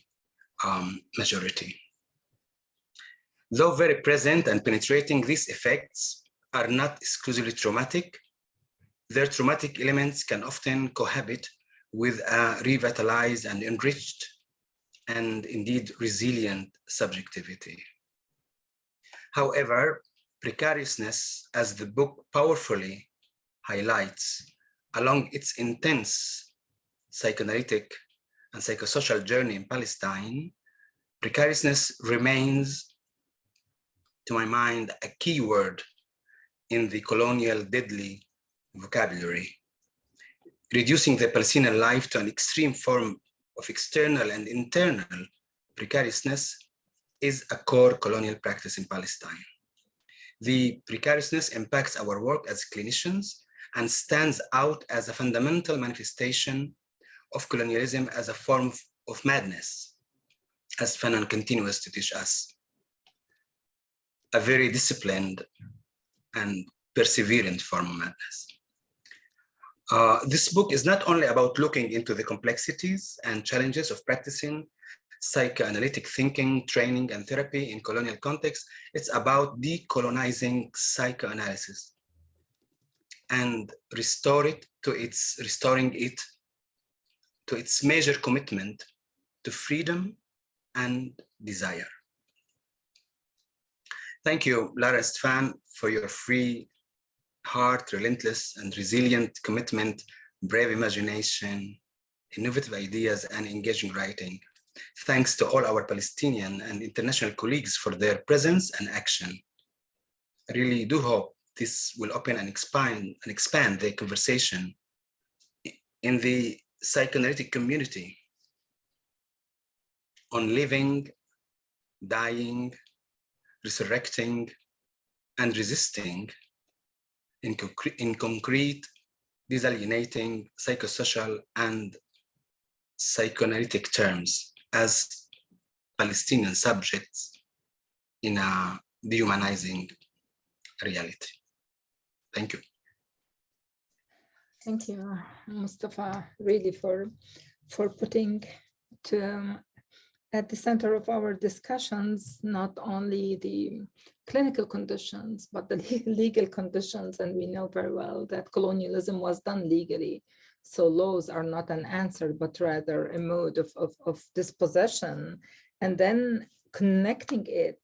majority. Though very present and penetrating, these effects are not exclusively traumatic. Their traumatic elements can often cohabit with a revitalized and enriched and indeed resilient subjectivity. However, precariousness, as the book powerfully highlights, along its intense psychoanalytic and psychosocial journey in Palestine, precariousness remains, to my mind, a key word in the colonial deadly vocabulary, reducing the Palestinian life to an extreme form of external and internal precariousness is a core colonial practice in Palestine. The precariousness impacts our work as clinicians and stands out as a fundamental manifestation of colonialism as a form of madness, as Fanon continues to teach us. A very disciplined and perseverant form of madness. This book is not only about looking into the complexities and challenges of practicing psychoanalytic thinking, training, and therapy in colonial context. It's about decolonizing psychoanalysis and restoring it to its major commitment to freedom and desire. Thank you, Lara Stefan, for your free heart, relentless and resilient commitment, brave imagination, innovative ideas, and engaging writing. Thanks to all our Palestinian and international colleagues for their presence and action. I really do hope this will open and expand the conversation in the psychoanalytic community on living, dying, resurrecting, and resisting in concrete, disalienating, psychosocial, and psychoanalytic terms as Palestinian subjects in a dehumanizing reality. Thank you. Thank you, Mustafa, really for putting at the center of our discussions, not only the clinical conditions, but the legal conditions. And we know very well that colonialism was done legally. So laws are not an answer, but rather a mode of dispossession, and then connecting it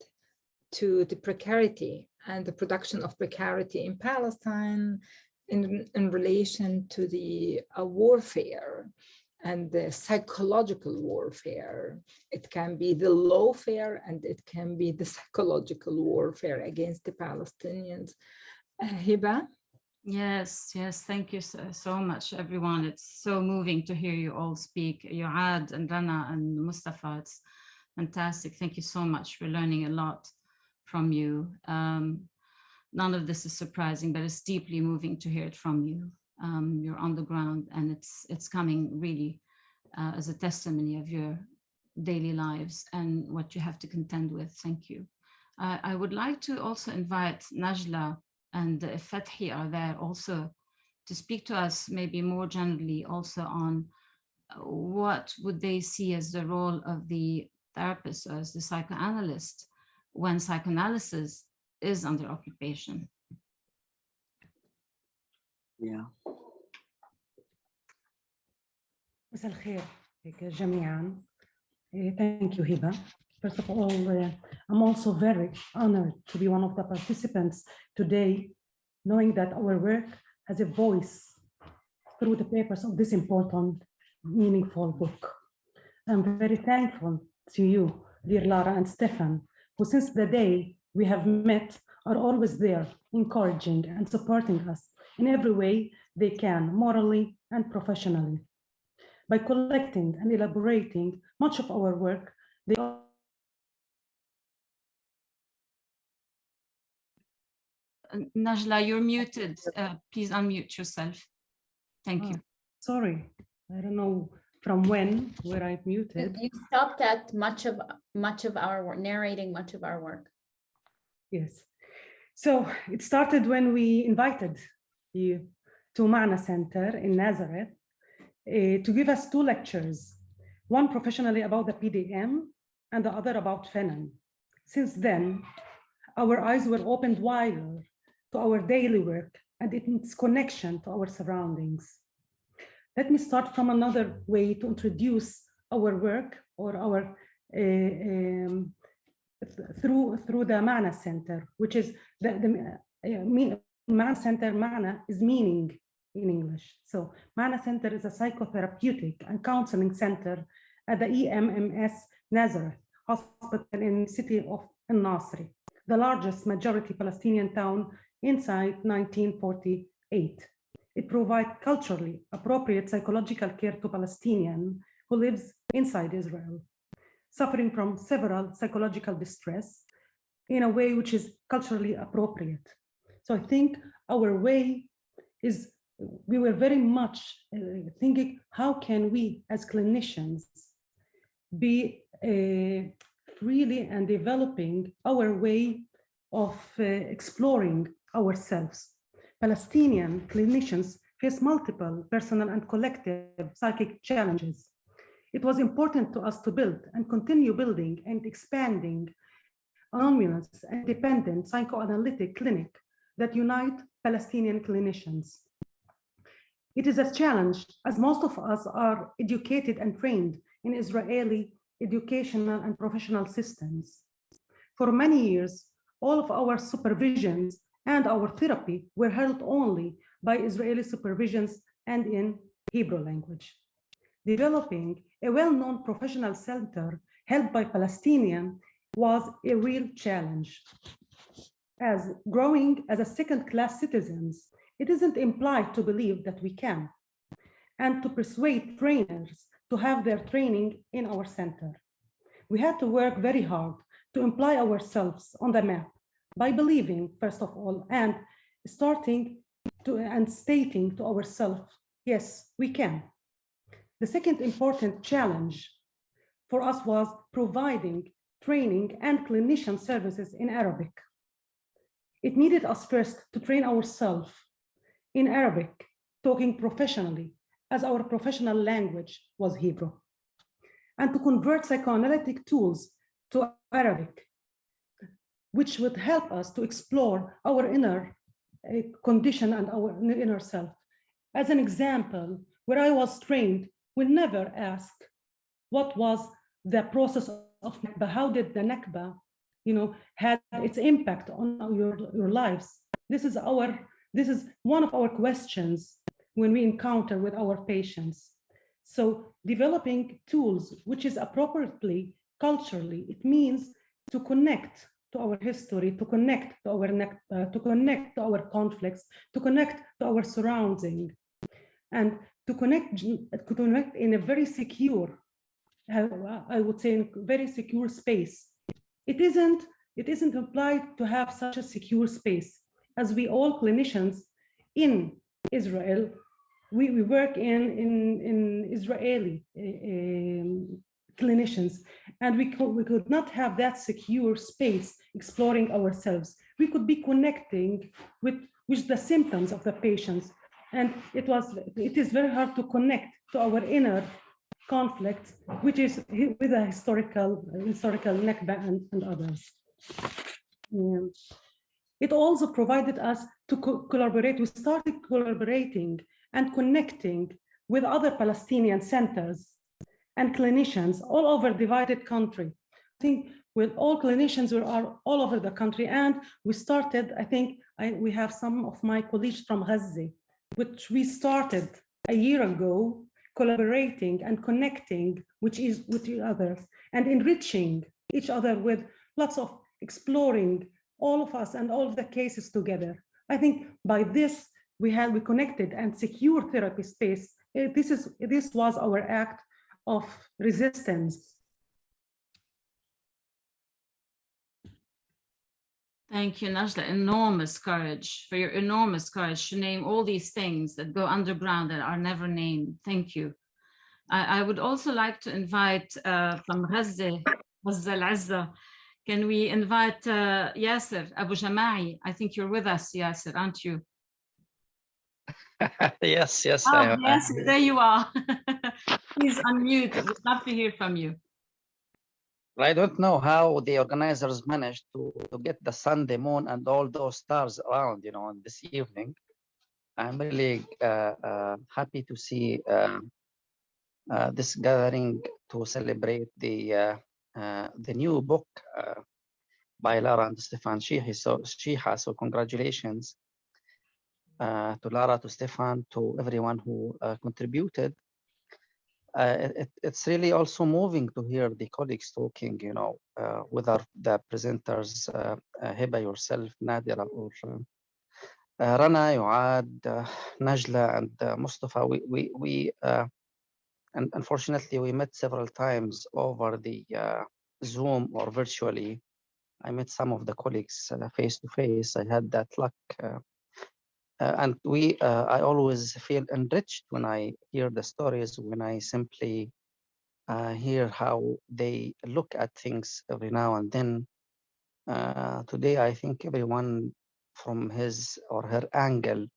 to the precarity and the production of precarity in Palestine in relation to the warfare and the psychological warfare. It can be the lawfare and it can be the psychological warfare against the Palestinians. Hiba? Yes, thank you so much, everyone. It's so moving to hear you all speak. Yuad and Rana and Mustafa, it's fantastic. Thank you so much. We're learning a lot from you. None of this is surprising, but it's deeply moving to hear it from you. You're on the ground, and it's coming really as a testimony of your daily lives and what you have to contend with. Thank you. I would like to also invite Najla and Fathi are there also to speak to us maybe more generally also on what would they see as the role of the therapist or as the psychoanalyst when psychoanalysis is under occupation. Yeah. مساء الخير جميعا. Thank you, Hiba. First of all, I'm also very honored to be one of the participants today, knowing that our work has a voice through the papers of this important, meaningful book. I'm very thankful to you, dear Lara and Stefan, who since the day we have met are always there, encouraging and supporting us in every way they can, morally and professionally. By collecting and elaborating much of our work, they Najla, you're muted. Please unmute yourself. Thank you. Sorry, I don't know from when where I muted. You stopped at much of our work, narrating much of our work. Yes. So it started when we invited you to Ma'na Center in Nazareth to give us two lectures, one professionally about the PDM and the other about Fanon. Since then, our eyes were opened wider to our daily work and its connection to our surroundings. Let me start from another way to introduce our work or our through the Ma'na Center, which is the Ma'na Center. Ma'na is meaning in English. So Ma'na Center is a psychotherapeutic and counseling center at the EMMS Nazareth Hospital in the city of Al-Nasri, the largest majority Palestinian town inside 1948. It provides culturally appropriate psychological care to Palestinians who lives inside Israel, suffering from several psychological distress in a way which is culturally appropriate. So I think our way is, we were very much thinking, how can we as clinicians be freely and developing our way of exploring ourselves. Palestinian clinicians face multiple personal and collective psychic challenges. It was important to us to build and continue building and expanding anonymous and independent psychoanalytic clinic that unite Palestinian clinicians. It is a challenge as most of us are educated and trained in Israeli educational and professional systems. For many years, all of our supervisions and our therapy were held only by Israeli supervisions and in Hebrew language. Developing a well-known professional center held by Palestinians was a real challenge. As growing as a second-class citizens, it isn't implied to believe that we can, and to persuade trainers to have their training in our center. We had to work very hard to imply ourselves on the map by believing, first of all, and starting to and stating to ourselves, yes, we can. The second important challenge for us was providing training and clinician services in Arabic. It needed us first to train ourselves in Arabic, talking professionally, as our professional language was Hebrew, and to convert psychoanalytic tools to Arabic, which would help us to explore our inner condition and our inner self. As an example, where I was trained, we never ask what was the process of Nakba, how did the Nakba, had its impact on your lives. This is one of our questions when we encounter with our patients. So developing tools, which is appropriately culturally, it means to connect to our history, to connect to our conflicts, to connect to our surrounding, and to connect in a very secure, I would say, in a very secure space. It isn't implied to have such a secure space, as we all clinicians in Israel, we work in Israeli clinicians, and we could not have that secure space exploring ourselves. We could be connecting with the symptoms of the patients, and it is very hard to connect to our inner conflicts, which is with a historical Nakba and others. It also provided us to collaborate. We started collaborating and connecting with other Palestinian centers and clinicians all over divided country. I think with all clinicians, we are all over the country, and we started, I think we have some of my colleagues from Gaza, which we started a year ago, collaborating and connecting with each other and enriching each other with lots of exploring all of us and all of the cases together. I think by this, we connected and secure therapy space. This was our act of resistance. Thank you, Najla. Enormous courage, for your enormous courage to name all these things that go underground that are never named. Thank you. I would also like to invite from Gaza Al-Azza, can we invite Yasser Abu Jamai? I think you're with us, Yasser, aren't you? Yes, yes. Oh, yes, there you are. Please unmute. We'd love to hear from you. I don't know how the organizers managed to get the sun, the moon, and all those stars around, on this evening. I'm really happy to see this gathering to celebrate the new book by Lara and Stefan Shiha. So congratulations to Lara, to Stefan, to everyone who contributed. It's really also moving to hear the colleagues talking, whether the presenters, Heba, yourself, Nadira, or Rana, Yuad, Najla, and Mustafa. And unfortunately, we met several times over the Zoom or virtually. I met some of the colleagues face to face. I had that luck. And I always feel enriched when I hear the stories, when I simply hear how they look at things every now and then. Today, I think everyone from his or her angle,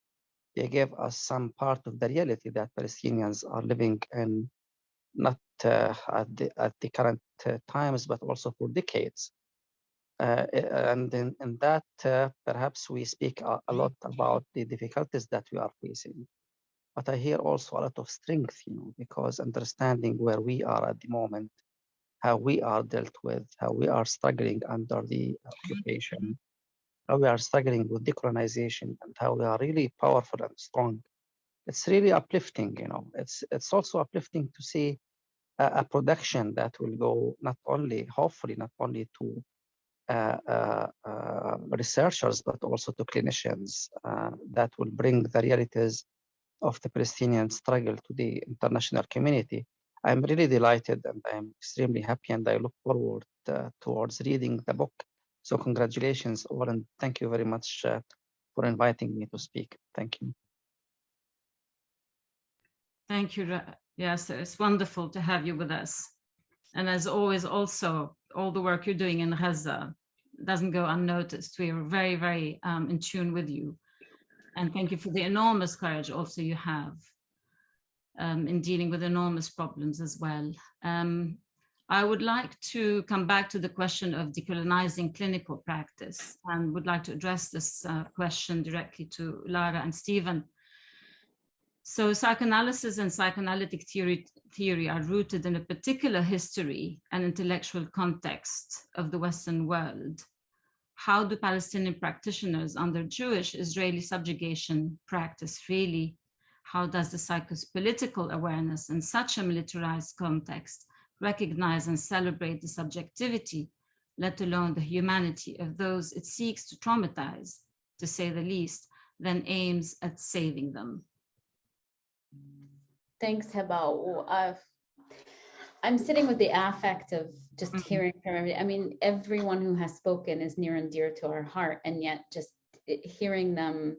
they gave us some part of the reality that Palestinians are living in, not at the current times, but also for decades. And in that, perhaps we speak a lot about the difficulties that we are facing. But I hear also a lot of strength, because understanding where we are at the moment, how we are dealt with, how we are struggling under the occupation, how we are struggling with decolonization, and how we are really powerful and strong. It's really uplifting, It's also uplifting to see a production that will go hopefully not only to researchers, but also to clinicians that will bring the realities of the Palestinian struggle to the international community. I'm really delighted and I'm extremely happy, and I look forward towards reading the book. So congratulations all, and thank you very much for inviting me to speak. Thank you. Thank you. Yes, it's wonderful to have you with us. And as always, also, all the work you're doing in Gaza doesn't go unnoticed. We are very, very in tune with you. And thank you for the enormous courage also you have in dealing with enormous problems as well. I would like to come back to the question of decolonizing clinical practice, and would like to address this question directly to Lara and Stephen. So psychoanalysis and psychoanalytic theory are rooted in a particular history and intellectual context of the Western world. How do Palestinian practitioners under Jewish Israeli subjugation practice freely? How does the psychopolitical awareness in such a militarized context recognize and celebrate the subjectivity, let alone the humanity of those it seeks to traumatize, to say the least, then aims at saving them? Thanks, Heba. I'm sitting with the affect of just hearing from everybody. I mean, everyone who has spoken is near and dear to our heart, and yet just hearing them,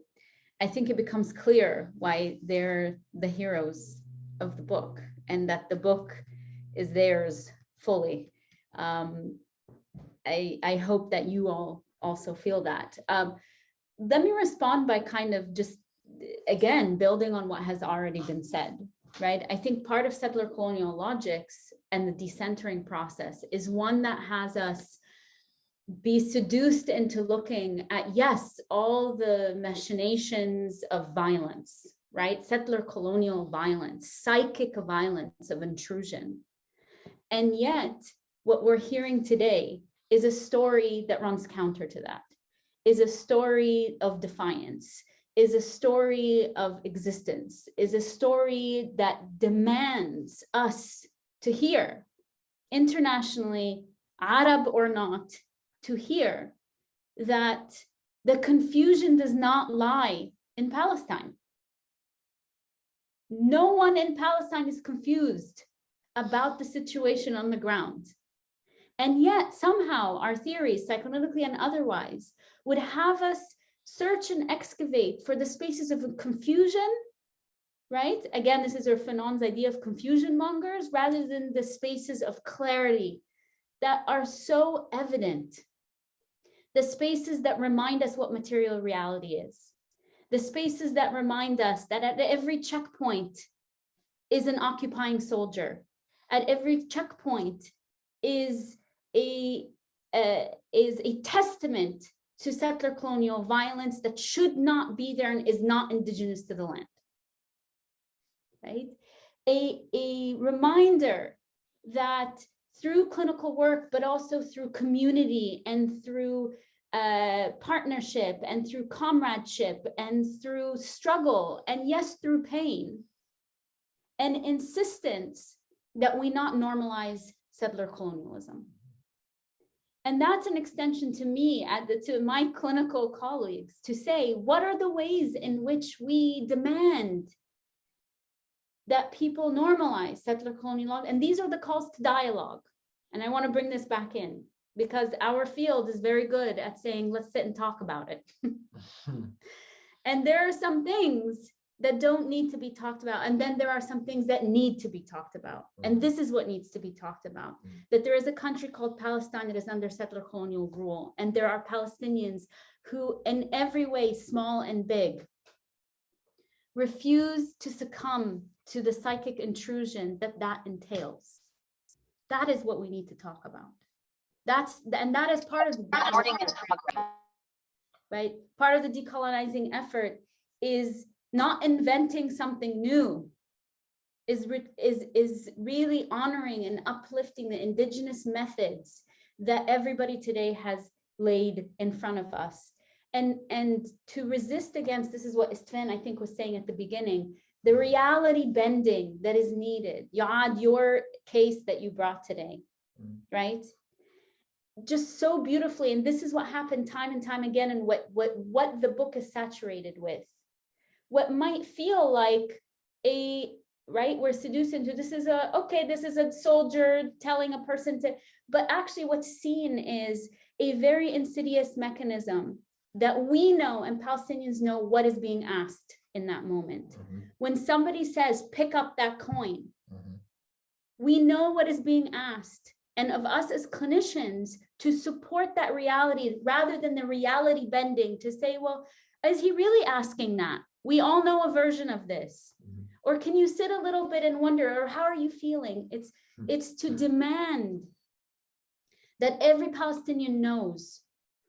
I think it becomes clear why they're the heroes of the book, and that the book is theirs fully. I hope that you all also feel that. Let me respond by kind of just, again, building on what has already been said, right? I think part of settler colonial logics and the decentering process is one that has us be seduced into looking at, yes, all the machinations of violence, right? Settler colonial violence, psychic violence of intrusion. And yet, what we're hearing today is a story that runs counter to that, is a story of defiance, is a story of existence, is a story that demands us to hear, internationally, Arab or not, to hear that the confusion does not lie in Palestine. No one in Palestine is confused about the situation on the ground. And yet somehow our theories, psychoanalytically and otherwise, would have us search and excavate for the spaces of confusion, right? Again, this is Fanon's idea of confusion mongers, rather than the spaces of clarity that are so evident. The spaces that remind us what material reality is. The spaces that remind us that at every checkpoint is an occupying soldier. At every checkpoint is a testament to settler colonial violence that should not be there and is not indigenous to the land, right? A reminder that through clinical work, but also through community and through partnership and through comradeship and through struggle, and yes, through pain, and insistence that we not normalize settler colonialism. And that's an extension to me, to my clinical colleagues, to say, what are the ways in which we demand that people normalize settler colonial law? And these are the calls to dialogue. And I want to bring this back in, because our field is very good at saying, let's sit and talk about it. And there are some things that don't need to be talked about. And then there are some things that need to be talked about. And this is what needs to be talked about, that there is a country called Palestine that is under settler colonial rule. And there are Palestinians who, in every way, small and big, refuse to succumb to the psychic intrusion that entails. That is what we need to talk about. That is part of the right? Part of the decolonizing effort is not inventing something new, is really honoring and uplifting the indigenous methods that everybody today has laid in front of us. And to resist against, this is what Istvan, I think, was saying at the beginning, the reality bending that is needed. Yaad, your case that you brought today, right? Just so beautifully, and this is what happened time and time again, and what the book is saturated with. What might feel like we're seduced into, this is a soldier telling a person to, but actually what's seen is a very insidious mechanism that we know, and Palestinians know what is being asked in that moment. When somebody says, pick up that coin, we know what is being asked. And of us as clinicians to support that reality rather than the reality bending, to say, well, is he really asking that? We all know a version of this. Or can you sit a little bit and wonder, or how are you feeling? It's to demand that every Palestinian knows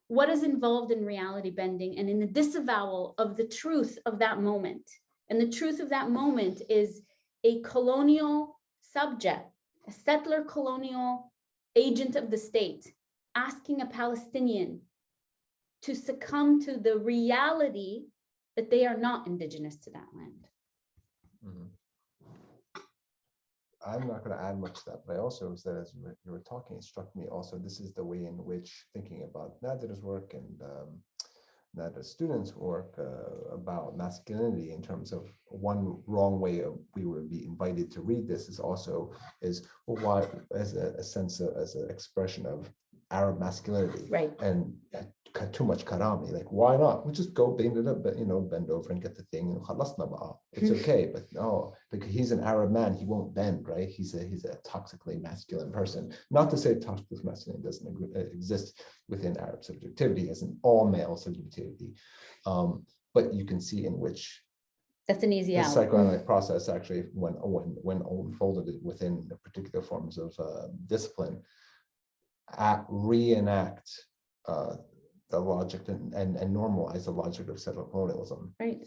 what is involved in reality bending and in the disavowal of the truth of that moment. And the truth of that moment is a colonial subject, a settler colonial agent of the state, asking a Palestinian to succumb to the reality that they are not indigenous to that land. Mhm. I'm not going to add much to that, but I also said, as you were talking, it struck me also, this is the way in which thinking about Nader's work and Nader's students' work about masculinity in terms of one wrong way we would be invited to read this is also well, why, as a sense of, as an expression of Arab masculinity, Right. and too much karami, like why not? We just go bend it up, but bend over and get the thing and khalasna ba'a. It's okay, but no, because he's an Arab man, he won't bend, right? He's a toxically masculine person. Not to say toxic masculine doesn't exist within Arab subjectivity as an all male subjectivity, but you can see in which That's an easy the out. psychoanalytic process actually, when unfolded within the particular forms of discipline, reenact the logic and normalize the logic of settler colonialism. Right.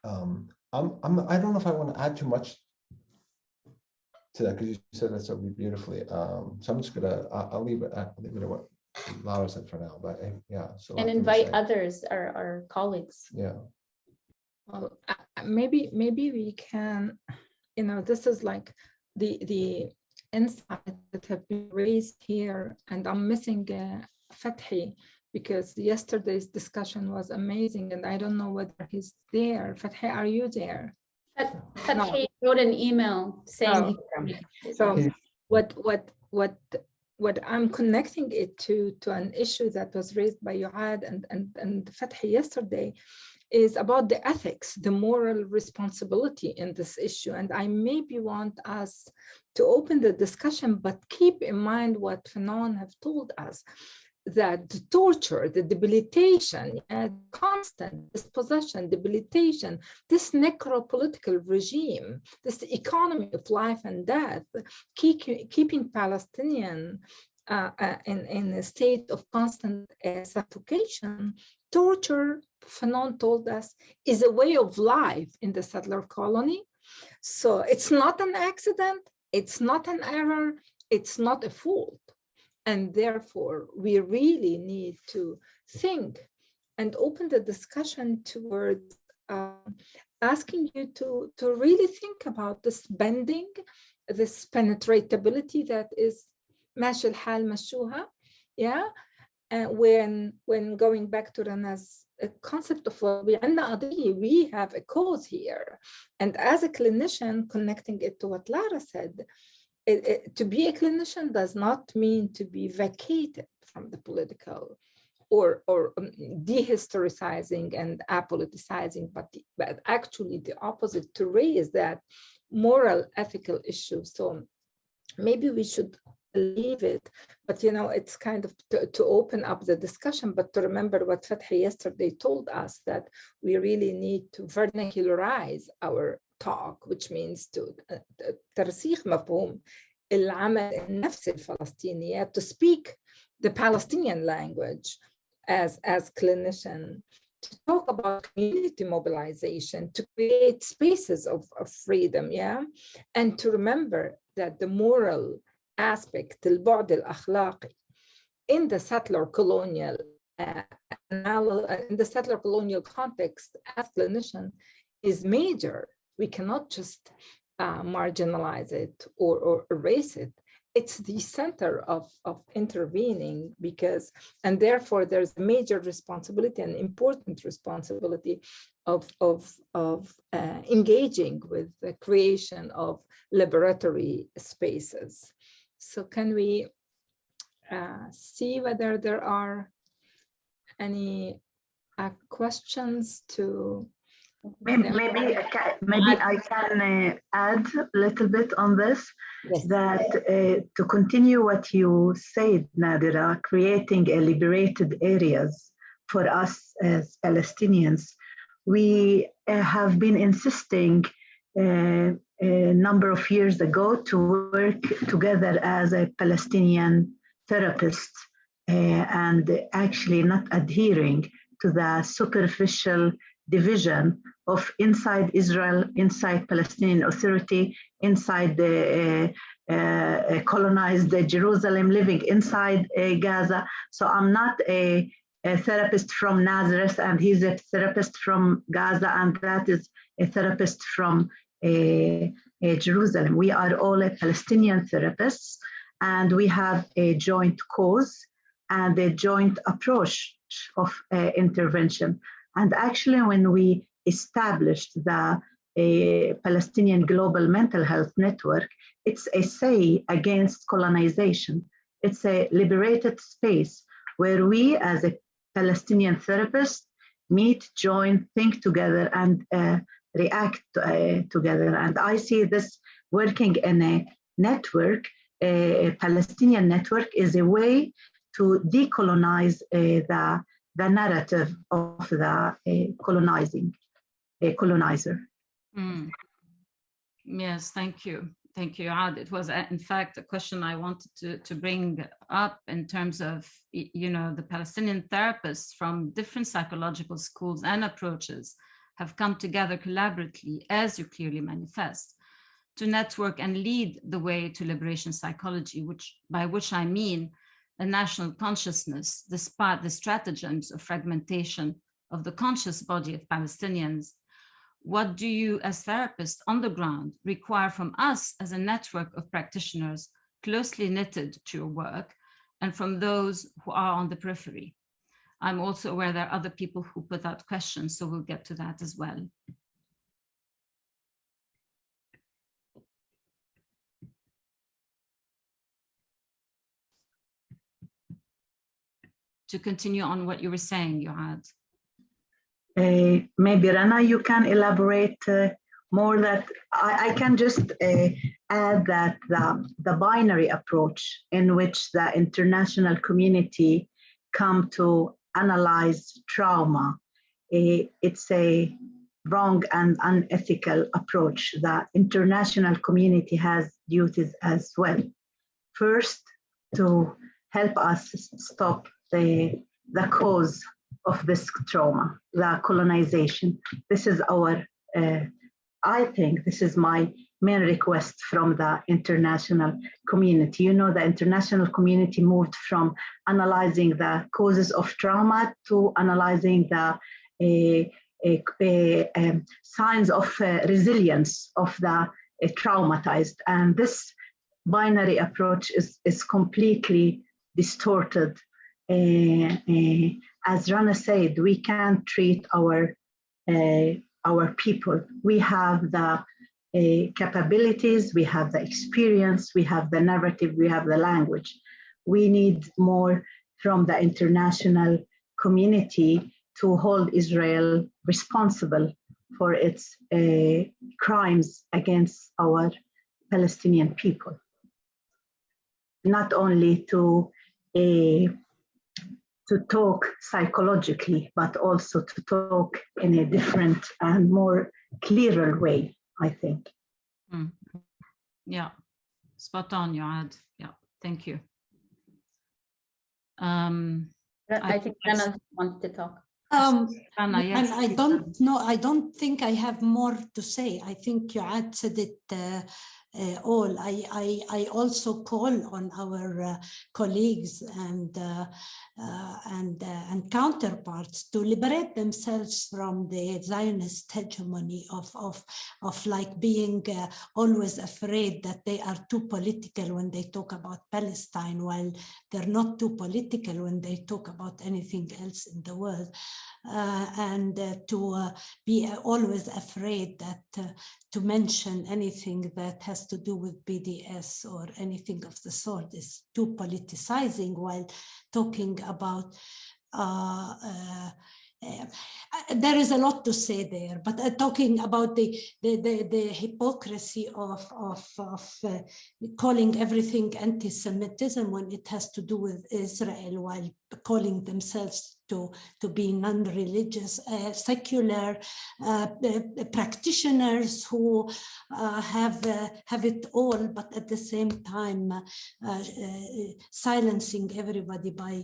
I don't know if I want to add too much to that because you said that so beautifully. So I'm just gonna I'll leave it at what Lara said for now. But yeah, so And invite others, our colleagues. Yeah. Well, maybe we can, this is like the insights that have been raised here, and I'm missing Fathi, because yesterday's discussion was amazing, and I don't know whether he's there. Fathi, are you there? Fathi wrote an email saying. So what I'm connecting it to an issue that was raised by Yuad and Fathi yesterday is about the ethics, the moral responsibility in this issue. And I maybe want us to open the discussion, but keep in mind what Fanon have told us, that the torture, the debilitation, constant dispossession, debilitation, this necropolitical regime, this economy of life and death, keeping Palestinian in a state of constant suffocation, torture, Fanon told us, is a way of life in the settler colony. So it's not an accident, it's not an error, it's not a fault. And therefore, we really need to think and open the discussion towards asking you to really think about this bending, this penetratability that is ماشي الحال مشوها, yeah. And when going back to Rana's concept of we have a cause here. And as a clinician, connecting it to what Lara said, to be a clinician does not mean to be vacated from the political or dehistoricizing and apoliticizing, but actually the opposite, to raise that moral, ethical issue. So maybe we should leave it, but it's kind of to open up the discussion, but to remember what Fathi yesterday told us, that we really need to vernacularize our talk, which means to ترسيخ مفهوم العمل النفسي الفلسطيني, to speak the Palestinian language as clinician, to talk about community mobilization, to create spaces of freedom, yeah, and to remember that the moral aspect, البعد الأخلاقي, in the settler colonial context as clinician is major. We cannot just marginalize it or erase it. It's the center of intervening, and therefore there's a major responsibility, an important responsibility of engaging with the creation of liberatory spaces. So can we see whether there are any questions to? Maybe I can add a little bit on this. Yes. That to continue what you said, Nadira, creating a liberated areas for us as Palestinians, we have been insisting a number of years ago to work together as a Palestinian therapist and actually not adhering to the superficial division of inside Israel, inside Palestinian Authority, inside the colonized Jerusalem, living inside Gaza. So I'm not a therapist from Nazareth, and he's a therapist from Gaza, and that is a therapist from Jerusalem. We are all Palestinian therapists, and we have a joint cause and a joint approach of intervention. And actually, when we established the Palestinian Global Mental Health Network, it's a say against colonization. It's a liberated space where we as a Palestinian therapists meet, join, think together, and react together. And I see this working in a network, a Palestinian network, is a way to decolonize the narrative of the colonizer. Mm. Yes, thank you. Thank you, Ad. It was, in fact, a question I wanted to bring up in terms of, you know, the Palestinian therapists from different psychological schools and approaches have come together collaboratively, as you clearly manifest, to network and lead the way to liberation psychology, by which I mean a national consciousness, despite the stratagems of fragmentation of the conscious body of Palestinians. What do you, as therapists on the ground, require from us as a network of practitioners closely knitted to your work and from those who are on the periphery? I'm also aware there are other people who put out questions, so we'll get to that as well. To continue on what you were saying, Yoad. Maybe Rana, you can elaborate more. That I can just add that the binary approach in which the international community come to analyze trauma, it's a wrong and unethical approach. The international community has duties as well. First, to help us stop the cause of this trauma, the colonization. This is our, I think this is my main request from the international community. You know, the international community moved from analyzing the causes of trauma to analyzing the signs of resilience of the traumatized. And this binary approach is completely distorted. As Rana said, we can't treat our people. We have the capabilities, we have the experience, we have the narrative, we have the language. We need more from the international community to hold Israel responsible for its crimes against our Palestinian people. Not only to talk psychologically, but also to talk in a different and more clearer way, I think. Mm. Yeah, spot on, Yoad. Yeah, thank you. I think Rana wants to talk. Rana, yes, and I don't know, I don't think I have more to say. I think Yoad said it all. I also call on our colleagues and counterparts to liberate themselves from the Zionist hegemony of like being always afraid that they are too political when they talk about Palestine, while they're not too political when they talk about anything else in the world, and to be always afraid that to mention anything that has to do with BDS or anything of the sort is too politicizing, while talking about there is a lot to say there, but talking about the hypocrisy of calling everything anti-Semitism when it has to do with Israel, while calling themselves to be non-religious, secular practitioners who have it all, but at the same time silencing everybody by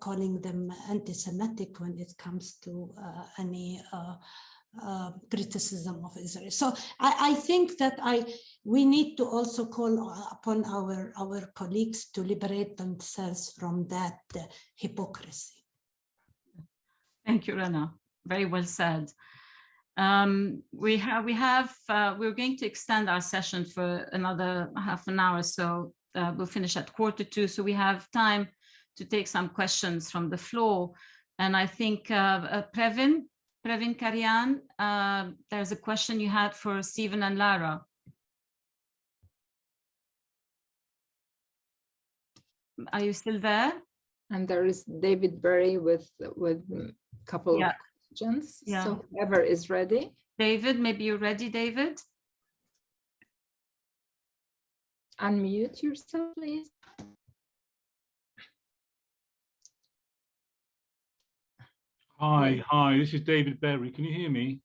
calling them anti-Semitic when it comes to any criticism of Israel. So I think that we need to also call upon our colleagues to liberate themselves from that hypocrisy. Thank you, Rana. Very well said. We're going to extend our session for another half an hour, so we'll finish at 1:45. So we have time to take some questions from the floor. And I think Previn Karyan, there's a question you had for Stephen and Lara. Are you still there? And there is David Berry with a couple of questions. Yeah. So whoever is ready. David, maybe you're ready, David? Unmute yourself, please. Hi, this is David Berry. Can you hear me?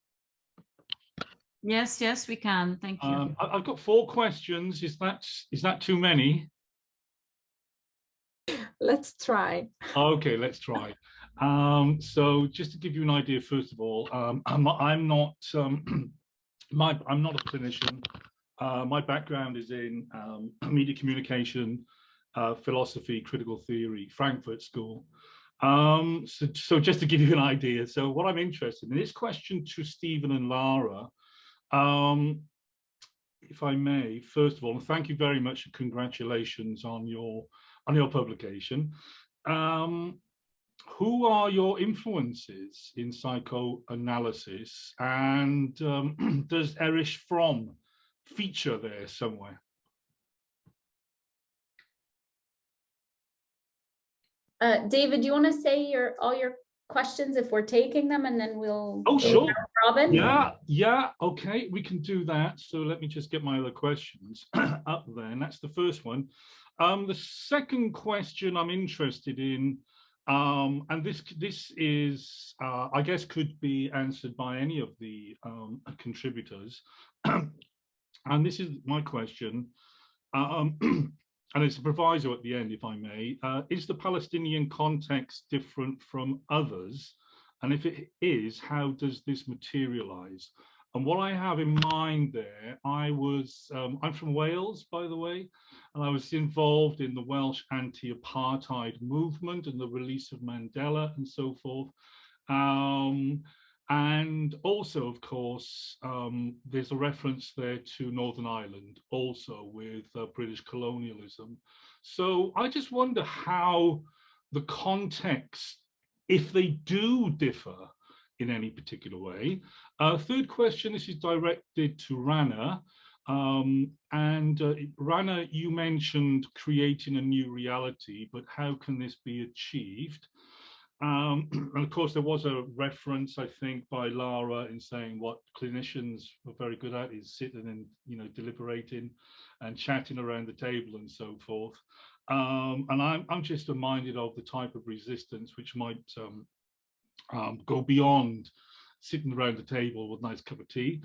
Yes, we can. Thank you. I've got 4 questions. Is that too many? Let's try. Okay, let's try. So just to give you an idea, first of all, I'm not a clinician. My background is in media communication, philosophy, critical theory, Frankfurt School. So just to give you an idea, so what I'm interested in this question to Stephen and Lara, if I may, first of all, thank you very much and congratulations on your publication. Who are your influences in psychoanalysis, and does Erich Fromm feature there somewhere? David, do you want to say all your questions if we're taking them, and then we'll sure. Robin? Yeah, okay, we can do that. So let me just get my other questions up there, and that's the first one. The second question I'm interested in, and this is, I guess, could be answered by any of the contributors. And this is my question, and it's a proviso at the end, if I may. Is the Palestinian context different from others? And if it is, how does this materialize? And what I have in mind there, I'm from Wales, by the way, and I was involved in the Welsh anti-apartheid movement and the release of Mandela and so forth. And also, of course, there's a reference there to Northern Ireland, also with British colonialism. So I just wonder how the context, if they do differ in any particular way. Third question, this is directed to Rana. Rana, you mentioned creating a new reality, but how can this be achieved? And of course, there was a reference, I think, by Lara in saying what clinicians are very good at is sitting and deliberating and chatting around the table and so forth. And I'm just reminded of the type of resistance which might go beyond sitting around the table with a nice cup of tea.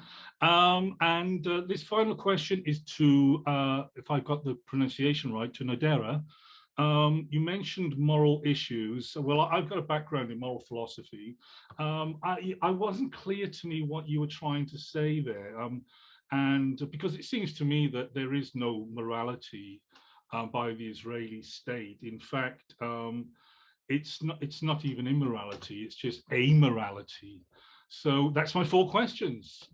This final question is to, if I got the pronunciation right, to Nadera. You mentioned moral issues. Well, I've got a background in moral philosophy. I wasn't clear to me what you were trying to say there. And because it seems to me that there is no morality by the Israeli state. In fact, it's not even immorality, it's just amorality. So that's my 4 questions.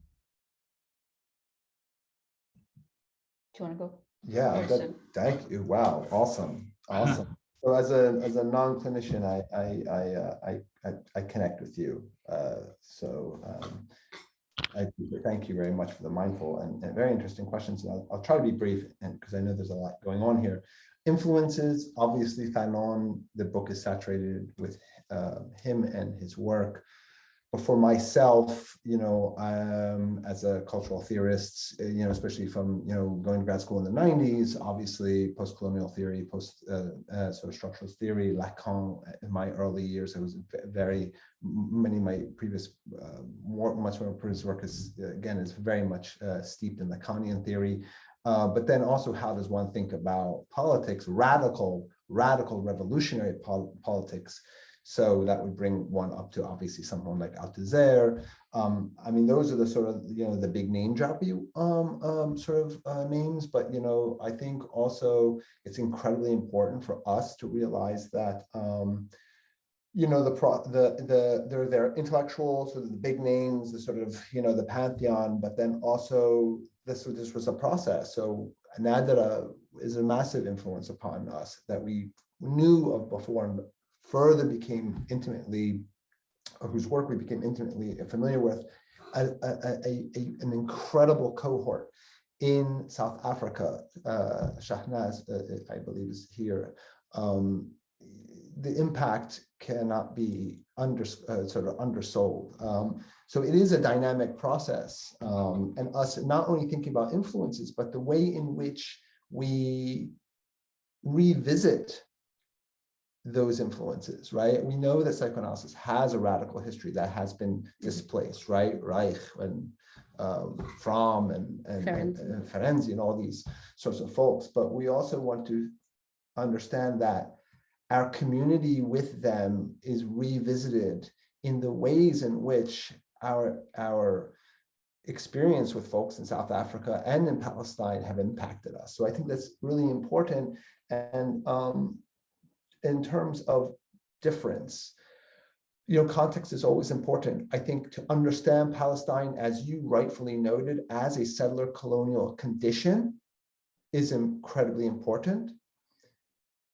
Do you want to go? Yeah, thank you. Wow, awesome. So as a non-clinician, I connect with you. I thank you very much for the mindful and very interesting questions. And I'll try to be brief, and because I know there's a lot going on here. Influences, obviously, Fanon, the book is saturated with him and his work. But for myself, as a cultural theorist, especially from, going to grad school in the 90s, obviously post-colonial theory, sort of structuralist theory, Lacan, in my early years, it was many of my previous, much more previous work is very much steeped in Lacanian theory. But then also, how does one think about politics, radical revolutionary politics? So that would bring one up to obviously someone like Althusser. I mean, those are the sort of, the big name drop names, but, I think also it's incredibly important for us to realize that you know, they're their intellectuals, sort of the big names, the sort of, you know, the pantheon, but then also this was a process. So Nadira is a massive influence upon us that we knew of before and further became intimately, or whose work we became intimately familiar with, an incredible cohort in South Africa. Shahnaz, I believe, is here. The impact cannot be sort of undersold. So it is a dynamic process, and us not only thinking about influences, but the way in which we revisit those influences, right? We know that psychoanalysis has a radical history that has been displaced, right? Reich and Fromm and Ferenczi and all these sorts of folks, but we also want to understand that our community with them is revisited in the ways in which our experience with folks in South Africa and in Palestine have impacted us. So I think that's really important. And in terms of difference, you know, context is always important. I think to understand Palestine, as you rightfully noted, as a settler colonial condition is incredibly important.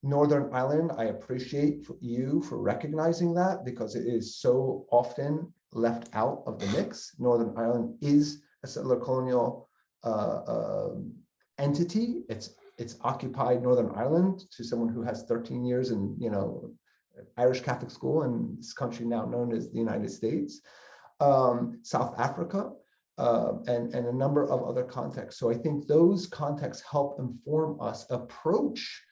Northern Ireland, I appreciate you for recognizing that, because it is so often left out of the mix. Northern Ireland is a settler colonial entity. It's occupied Northern Ireland to someone who has 13 years in, you know, Irish Catholic school in this country now known as the United States, South Africa, and a number of other contexts. So I think those contexts help inform us approach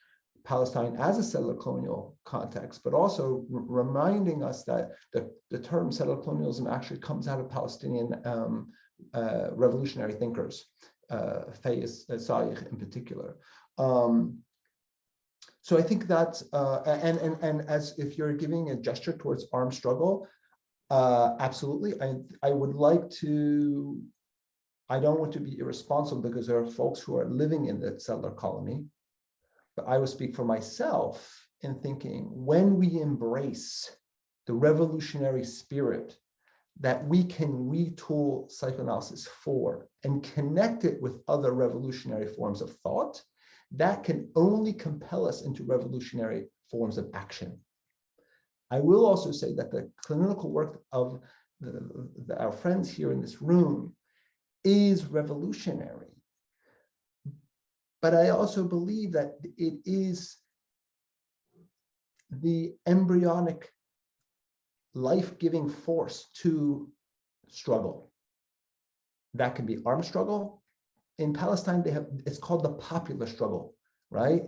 Palestine as a settler colonial context, but also reminding us that the term settler colonialism actually comes out of Palestinian revolutionary thinkers, Fayez Saikh in particular. So I think that, and as if you're giving a gesture towards armed struggle, absolutely. I would like to, I don't want to be irresponsible because there are folks who are living in the settler colony, but I will speak for myself in thinking when we embrace the revolutionary spirit that we can retool psychoanalysis for and connect it with other revolutionary forms of thought, that can only compel us into revolutionary forms of action. I will also say that the clinical work of our friends here in this room is revolutionary. But I also believe that it is the embryonic life-giving force to struggle. That can be armed struggle. In Palestine, they have, it's called the popular struggle, right?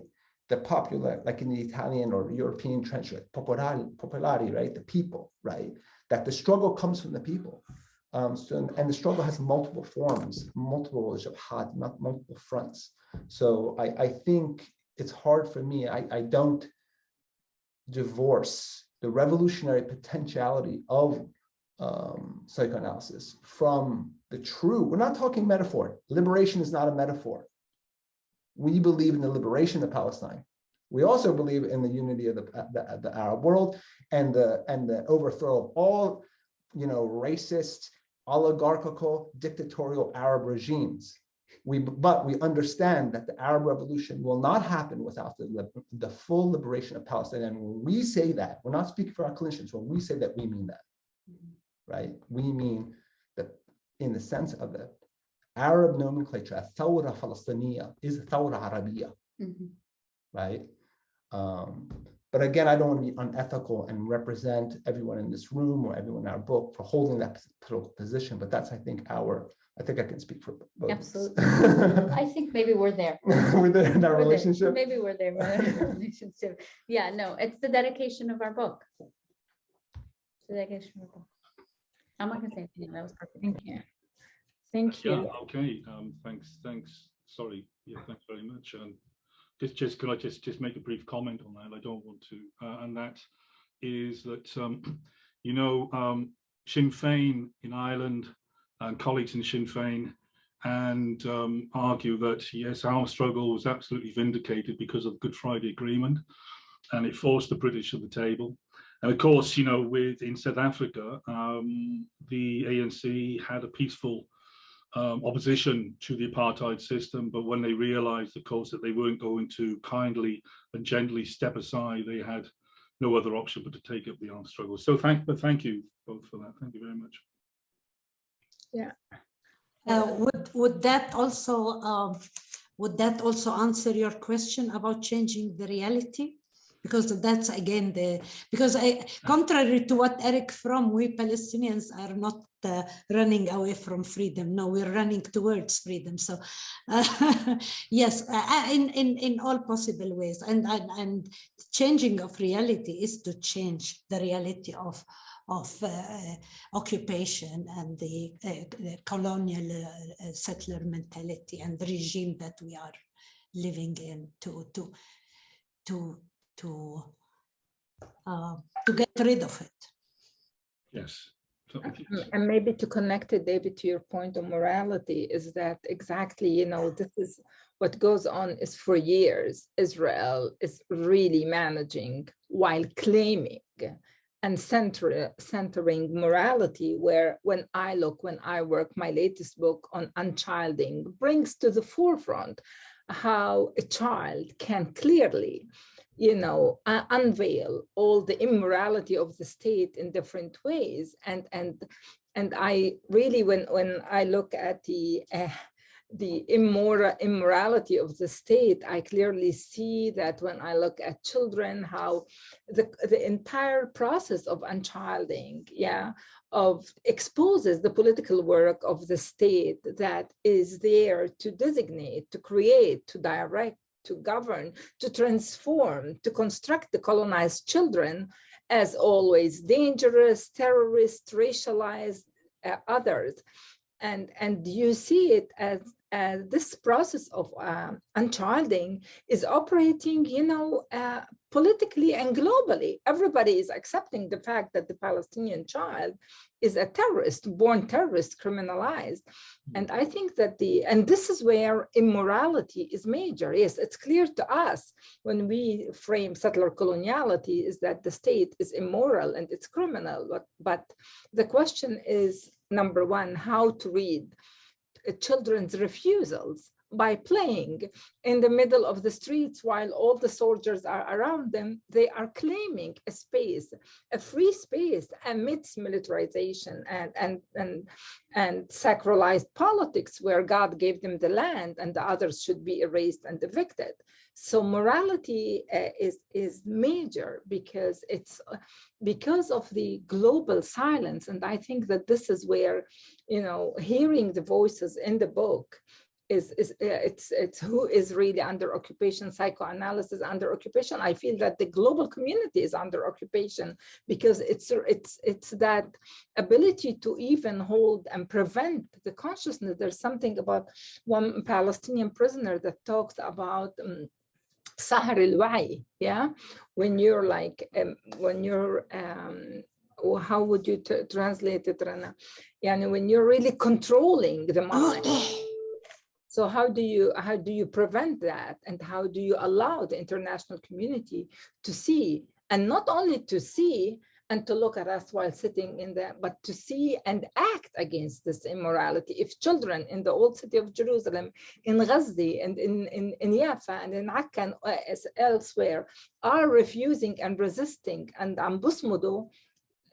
The popular, like in the Italian or European trench, like popolari, right? The people, right? That the struggle comes from the people. And the struggle has multiple forms, multiple jabhat, multiple fronts. So I think it's hard for me. I don't divorce the revolutionary potentiality of psychoanalysis from the true. We're not talking metaphor. Liberation is not a metaphor. We believe in the liberation of Palestine. We also believe in the unity of the Arab world and the overthrow of all, you know, racist, oligarchical, dictatorial Arab regimes. But we understand that the Arab Revolution will not happen without the full liberation of Palestine. And when we say that, we're not speaking for our clinicians. When we say that, we mean that, right? We mean that in the sense of the Arab nomenclature, Thawra Palestiniya is Thawra Arabiya, right? But again, I don't want to be unethical and represent everyone in this room or everyone in our book for holding that political position. But that's, I think I can speak for both. Absolutely. I think maybe we're there. We're there in our We're relationship. there. Maybe we're there in our relationship. Yeah, no, it's the dedication of our book. It's the dedication of our book. I'm not gonna say anything. That was perfect. Thank you. Thank you. Yeah, okay. Thanks. Sorry. Yeah, thanks very much. Could I just make a brief comment on that? I don't want to, and that is that you know, Sinn Féin in Ireland and colleagues in Sinn Féin and argue that yes, our struggle was absolutely vindicated because of the Good Friday Agreement, and it forced the British at the table. And of course, you know, in South Africa, the ANC had a peaceful opposition to the apartheid system, but when they realized, of course, that they weren't going to kindly and gently step aside, they had no other option but to take up the armed struggle. So thank you both for that. Thank you very much. Yeah. Would that also answer your question about changing the reality? Because that's again contrary to what Eric from, we Palestinians are not running away from freedom. No, we're running towards freedom. So yes, in all possible ways, and changing of reality is to change the reality of occupation and the colonial settler mentality and the regime that we are living in to get rid of it. Yes. And maybe to connect it, David, to your point on morality, is that exactly, you know, this is what goes on is for years, Israel is really managing while claiming and centering morality, where when I work, my latest book on unchilding brings to the forefront how a child can clearly, you know, unveil all the immorality of the state in different ways. And I really, when I look at the immorality of the state, I clearly see that when I look at children, how the entire process of unchilding, exposes the political work of the state that is there to designate, to create, to direct, to govern, to transform, to construct the colonized children as always dangerous, terrorist, racialized others. And you see it as this process of unchilding is operating, you know, politically and globally. Everybody is accepting the fact that the Palestinian child is a terrorist, born terrorist, criminalized. And I think that and this is where immorality is major. Yes, it's clear to us when we frame settler coloniality is that the state is immoral and it's criminal. But the question is, number one, how to read children's refusals by playing in the middle of the streets while all the soldiers are around them. They are claiming a space, a free space amidst militarization and sacralized politics where God gave them the land and the others should be erased and evicted. So morality is major because it's because of the global silence. And I think that this is where, you know, hearing the voices in the book it's who is really under occupation, psychoanalysis under occupation. I feel that the global community is under occupation because it's that ability to even hold and prevent the consciousness. There's something about one Palestinian prisoner that talks about Sahar al-Wa'i, when you're like, how would you translate it, Rana? When you're really controlling the mind. So how do you prevent that, and how do you allow the international community to see, and not only to see and to look at us while sitting in there, but to see and act against this immorality? If children in the old city of Jerusalem, in Ghazni and in Yafa and in Akka and elsewhere are refusing and resisting and Busmudu,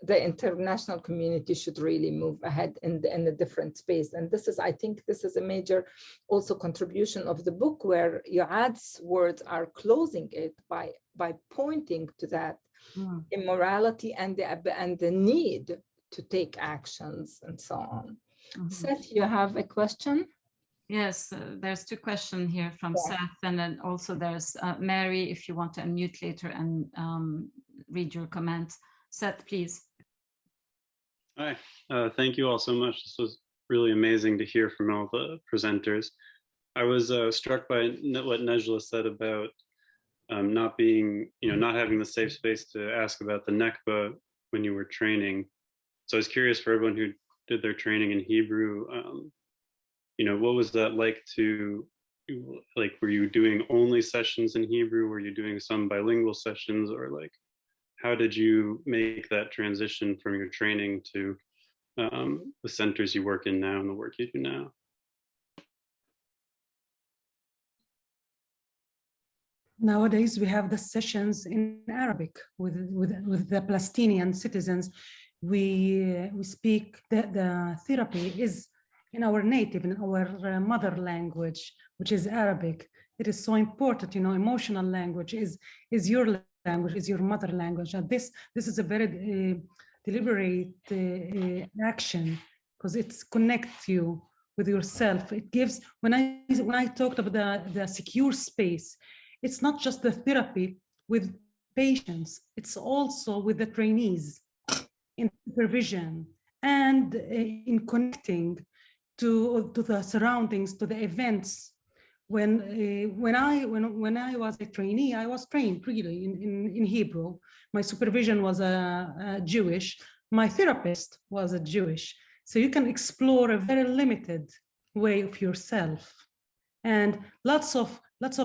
the international community should really move ahead in a different space. And this is, I think this is a major also contribution of the book, where Yoad's words are closing it by pointing to that immorality and the need to take actions and so on. Seth, you have a question? Yes, there's two questions here from Seth, and then also there's Mary, if you want to unmute later and read your comments. Seth, please. Hi, thank you all so much. This was really amazing to hear from all the presenters. I was struck by what Nejla said about not being, not having the safe space to ask about the Nakba when you were training. So I was curious, for everyone who did their training in Hebrew, what was that like were you doing only sessions in Hebrew? Were you doing some bilingual sessions, or how did you make that transition from your training to the centers you work in now and the work you do now? Nowadays, we have the sessions in Arabic with the Palestinian citizens. We speak, the therapy is in our native, in our mother language, which is Arabic. It is so important, you know, emotional language is your language, is your mother language. And this is a very deliberate action, because it connects you with yourself. It gives, when I talked about the secure space, it's not just the therapy with patients, it's also with the trainees in supervision and in connecting to the surroundings, to the events. When I was a trainee, I was trained really in Hebrew. My supervision was a Jewish. My therapist was a Jewish. So you can explore a very limited way of yourself, and lots of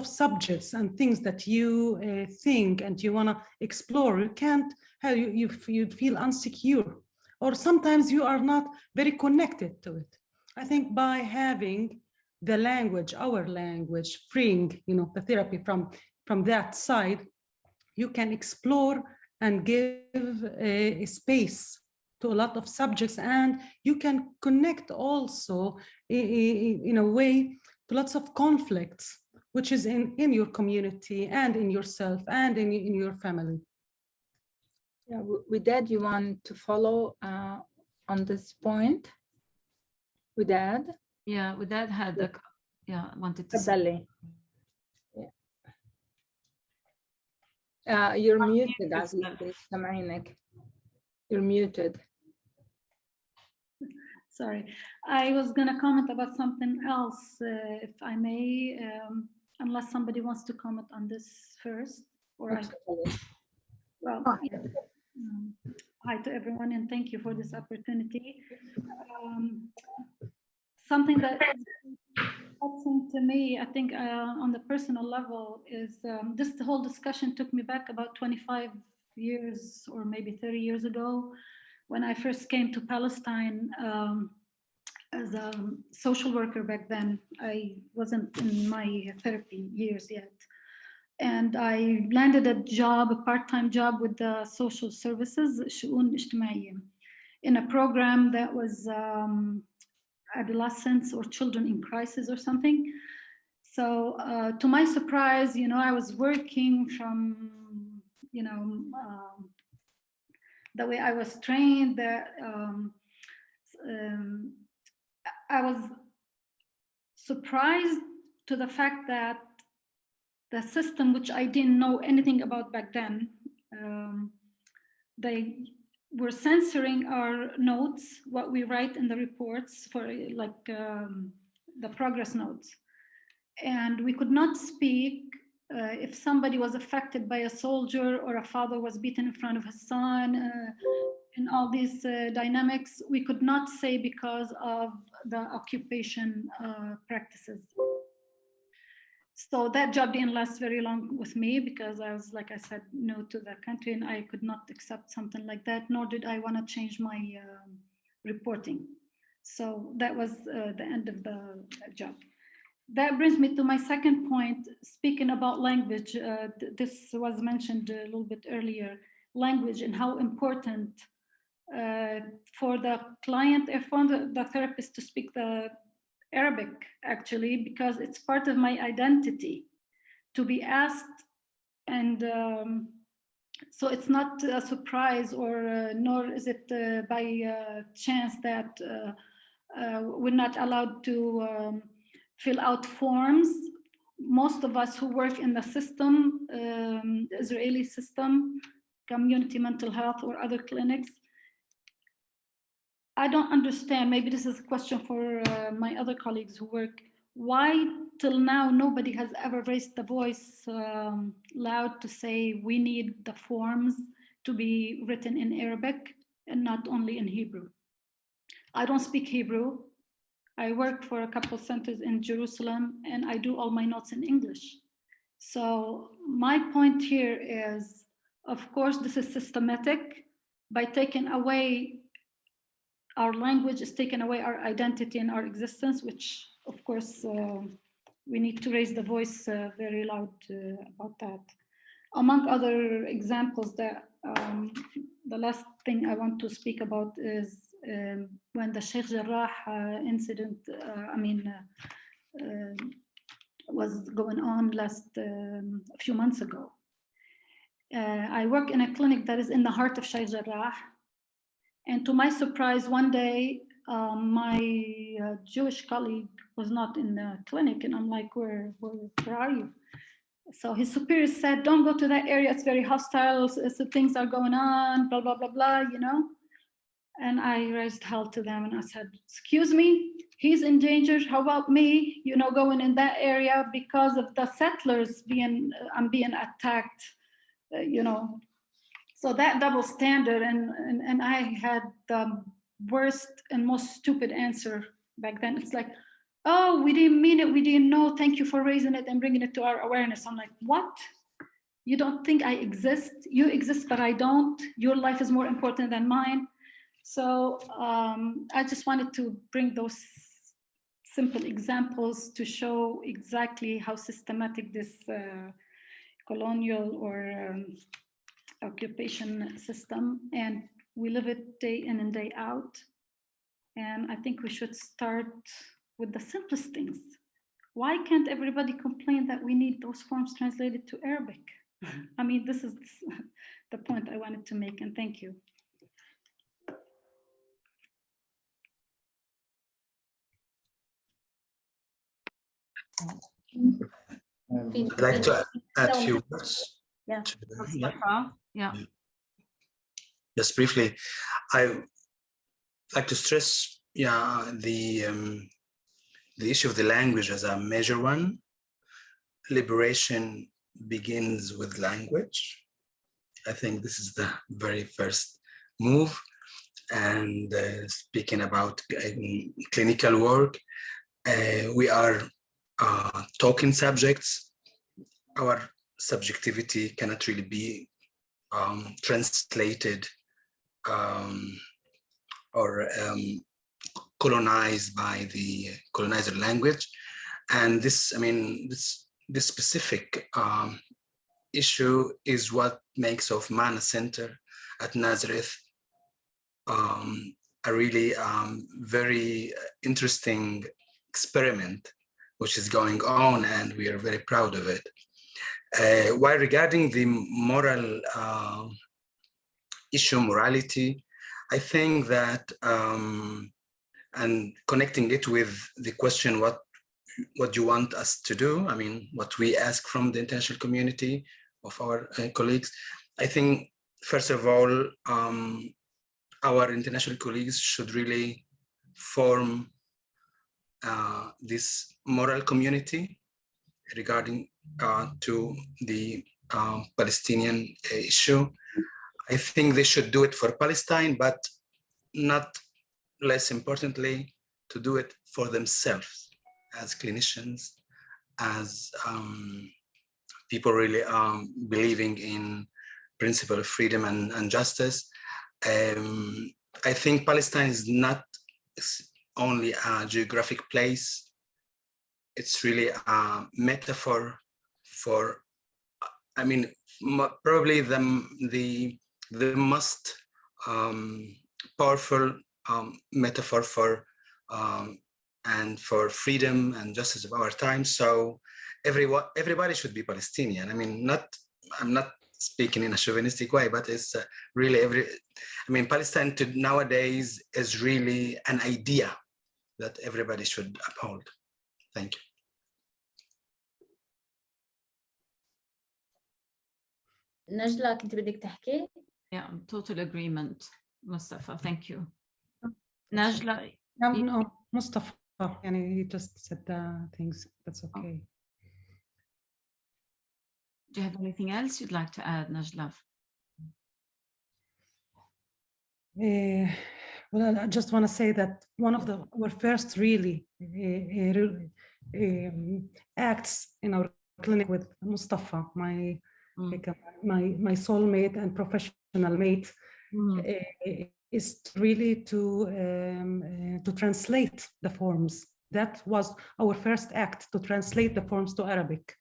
subjects and things that you think and you want to explore. You can't, you feel insecure, or sometimes you are not very connected to it. I think by having the language, our language, freeing, you know, the therapy from that side, you can explore and give a space to a lot of subjects, and you can connect also in a way to lots of conflicts, which is in your community and in yourself and in your family. Yeah, Widad, you want to follow on this point? Widad? Yeah, Widad had wanted to say. Yeah. You're muted, Aziz. You're muted. Sorry, I was going to comment about something else, if I may, unless somebody wants to comment on this first. Or well, yeah. Hi to everyone, and thank you for this opportunity. Something that to me, I think on the personal level is this whole discussion took me back about 25 years or maybe 30 years ago, when I first came to Palestine as a social worker. Back then, I wasn't in my therapy years yet. And I landed a job, a part-time job with the social services, شؤون اجتماعية, in a program that was adolescents or children in crisis or something. So to my surprise, you know, I was working from, you know, the way I was trained, that I was surprised to the fact that the system, which I didn't know anything about back then, they were censoring our notes, what we write in the reports for like the progress notes. And we could not speak if somebody was affected by a soldier or a father was beaten in front of his son, and all these dynamics, we could not say because of the occupation practices. So that job didn't last very long with me, because I was, like I said, new to the country, and I could not accept something like that, nor did I want to change my reporting. So that was the end of the job. That brings me to my second point, speaking about language. This was mentioned a little bit earlier, language and how important for the client and for the therapist to speak the Arabic, actually, because it's part of my identity to be asked. And so it's not a surprise, or nor is it by chance that we're not allowed to fill out forms. Most of us who work in the system, the Israeli system, community mental health or other clinics, I don't understand, maybe this is a question for my other colleagues who work, why till now nobody has ever raised the voice loud to say we need the forms to be written in Arabic and not only in Hebrew. I don't speak Hebrew. I work for a couple centers in Jerusalem, and I do all my notes in English. So my point here is Of course, this is systematic. By taking away our language is taking away our identity and our existence, which of course we need to raise the voice very loud about that. Among other examples, that the last thing I want to speak about is when the Sheikh Jarrah incident, was going on a few months ago. I work in a clinic that is in the heart of Sheikh Jarrah. And to my surprise, one day, my Jewish colleague was not in the clinic. And I'm like, where are you? So his superior said, don't go to that area. It's very hostile. So things are going on, blah, blah, blah, blah, you know. And I raised hell to them. And I said, excuse me, he's in danger. How about me, you know, going in that area because of the settlers I'm being attacked, you know. So that double standard, and I had the worst and most stupid answer back then. It's like, oh, we didn't mean it, we didn't know, thank you for raising it and bringing it to our awareness. I'm like, what? You don't think I exist? You exist, but I don't. Your life is more important than mine. So I just wanted to bring those simple examples to show exactly how systematic this colonial or occupation system, and we live it day in and day out. And I think we should start with the simplest things. Why can't everybody complain that we need those forms translated to Arabic? I mean, this is the point I wanted to make, and thank you. I'd like to add a few words. Yeah. Yeah. Just briefly, I like to stress, the issue of the language as a major one. Liberation begins with language. I think this is the very first move. And speaking about clinical work, we are talking subjects. Our subjectivity cannot really be translated or colonized by the colonizer language. And this, I mean, this specific issue is what makes of Mana Center at Nazareth a really very interesting experiment which is going on, and we are very proud of it. While regarding the moral issue, morality, I think that, and connecting it with the question, what you want us to do, I mean, what we ask from the international community of our colleagues, I think, first of all, our international colleagues should really form this moral community regarding to the Palestinian issue. I think they should do it for Palestine, but not less importantly, to do it for themselves as clinicians, as people really believing in principle of freedom and justice. I think Palestine is not only a geographic place. It's really a metaphor for, I mean, probably the most powerful metaphor for and for freedom and justice of our time. So everybody should be Palestinian. I mean, I'm not speaking in a chauvinistic way, but it's really Palestine nowadays is really an idea that everybody should uphold. Thank you. نجلة كنت بدك تحكي؟ Yeah, total agreement, Mustafa. Thank you. Najla? No, Mustafa, he just said things. That's okay. Do you have anything else you'd like to add, Najla? Well, I just want to say that one of our first really acts in our clinic with Mustafa, my like my soulmate and professional mate, is really to translate the forms. That was our first act, to translate the forms to Arabic,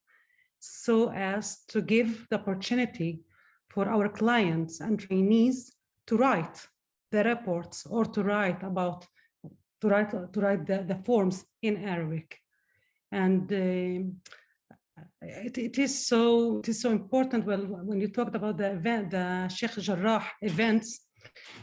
so as to give the opportunity for our clients and trainees to write the reports or to write the forms in Arabic. And it is so important. Well, when you talked about the event, the Sheikh Jarrah events,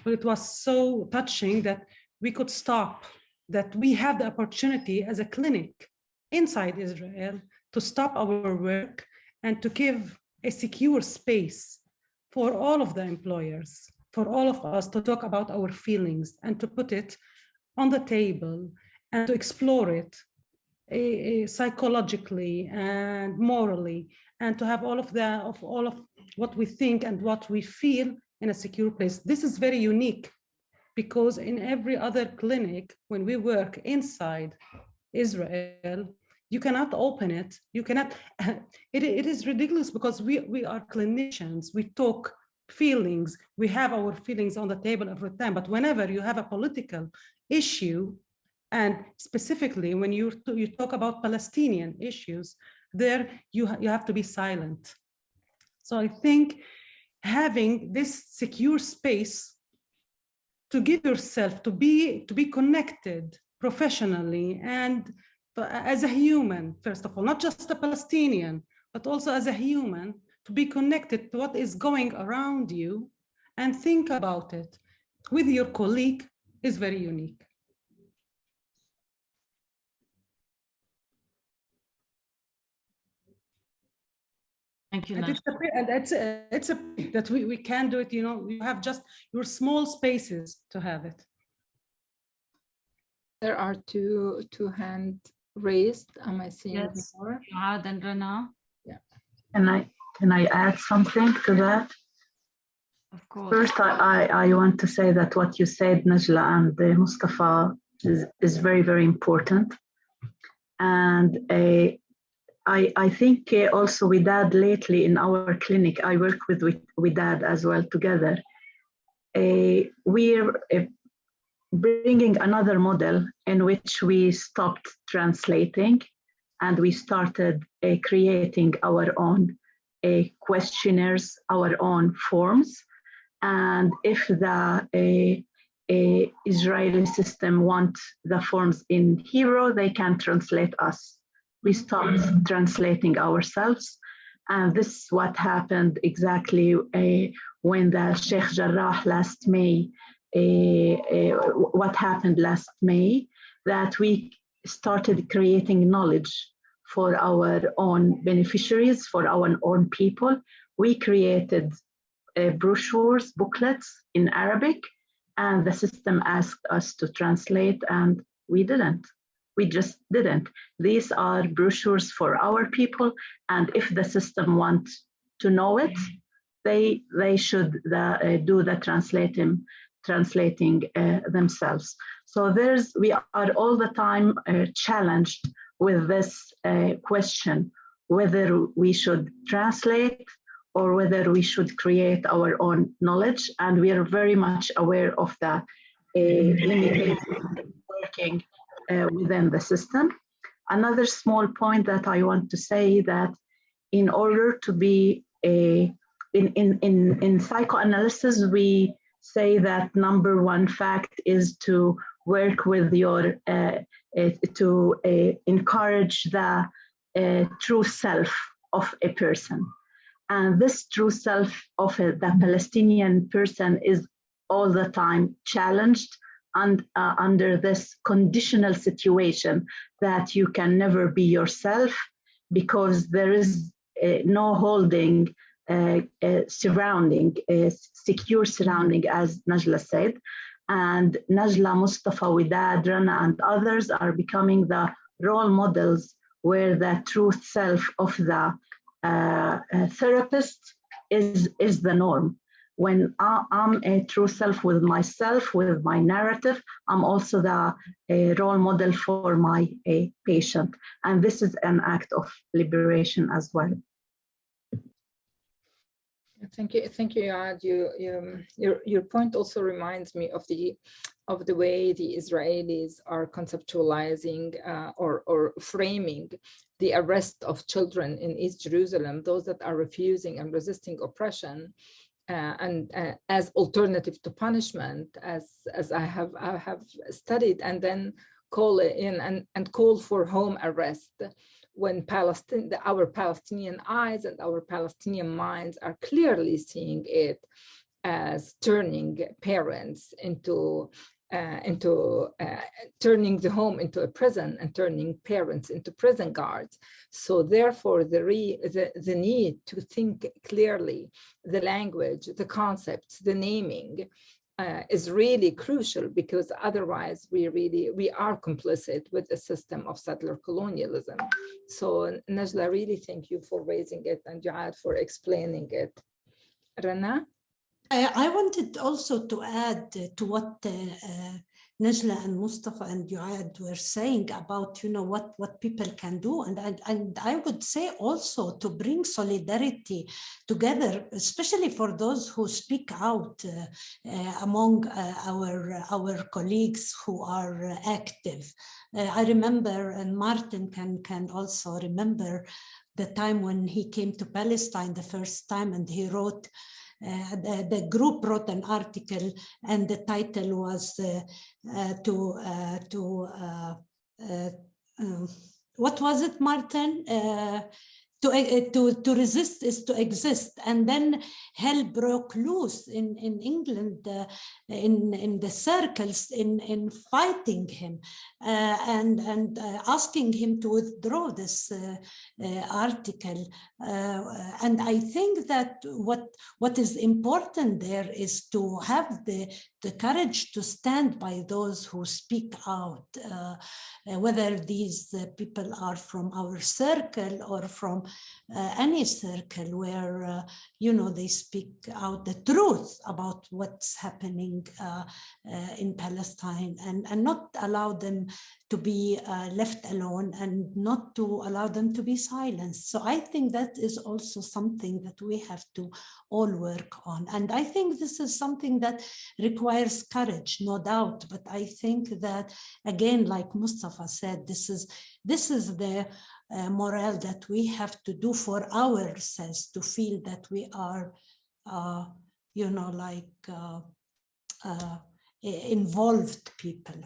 well, it was so touching that we could stop, that we have the opportunity as a clinic inside Israel to stop our work and to give a secure space for all of the employers, for all of us to talk about our feelings and to put it on the table and to explore it psychologically and morally, and to have all of what we think and what we feel in a secure place. This is very unique, because in every other clinic, when we work inside Israel, you cannot open it. You cannot. It is ridiculous, because we are clinicians. We talk feelings. We have our feelings on the table every time. But whenever you have a political issue, and specifically when you talk about Palestinian issues, there you have to be silent. So I think having this secure space to give yourself, to be connected professionally and as a human, first of all, not just a Palestinian, but also as a human, to be connected to what is going around you and think about it with your colleague is very unique. Thank you. And it's a that we can do it. You know, you have just your small spaces to have it. There are two hands raised. Am I seeing Yes. more? Muad and Rana. Yeah. Can I add something to that? Of course. First, I want to say that what you said, Najla and Mustafa, is very, very important. And I think also Widad lately in our clinic, I work with Widad as well together. We're bringing another model in which we stopped translating and we started creating our own questionnaires, our own forms. And if the Israeli system want the forms in Hebrew, they can translate us. We stopped translating ourselves. And this is what happened exactly when the Sheikh Jarrah last May, what happened last May, that we started creating knowledge for our own beneficiaries, for our own people. We created brochures, booklets in Arabic, and the system asked us to translate, and we didn't. We just didn't. These are brochures for our people, and if the system wants to know it, they should do the translating themselves. So we are all the time challenged with this question, whether we should translate or whether we should create our own knowledge. And we are very much aware of the limitations working within the system. Another small point that I want to say, that in order to be in psychoanalysis, we say that number one fact is to work with your to encourage the true self of a person. And this true self of the Palestinian person is all the time challenged and under this conditional situation that you can never be yourself, because there is no holding surrounding, secure surrounding, as Najla said. And Najla, Mustafa, Widad, Rana, and others are becoming the role models where the true self of the therapist is the norm. When I'm a true self with myself, with my narrative, I'm also the role model for my patient. And this is an act of liberation as well. Thank you, Yaad. Your point also reminds me of the way the Israelis are conceptualizing or framing the arrest of children in East Jerusalem, those that are refusing and resisting oppression, and as alternative to punishment, as I have studied, and then call in and call for home arrest, when our Palestinian eyes and our Palestinian minds are clearly seeing it as turning parents into turning the home into a prison and turning parents into prison guards. So therefore, the need to think clearly, the language, the concepts, the naming, is really crucial, because otherwise we are complicit with the system of settler colonialism. So Najla, really thank you for raising it, and Yaad for explaining it. Rana? I wanted also to add to what Najla and Mustafa and Yaad were saying about, what people can do. And I would say also to bring solidarity together, especially for those who speak out among our colleagues who are active. I remember, and Martin can also remember, the time when he came to Palestine the first time, and he wrote, the group wrote an article, and the title was what was it, Martin? To resist is to exist. And then hell broke loose in England, in the circles, in fighting him and asking him to withdraw this article. And I think that what is important there is to have the courage to stand by those who speak out, whether these people are from our circle or from any circle where, they speak out the truth about what's happening in Palestine, and not allow them to be left alone, and not to allow them to be silenced. So I think that is also something that we have to all work on. And I think this is something that requires courage, no doubt. But I think that, again, like Mustafa said, this is the morale that we have to do for ourselves, to feel that we are, involved people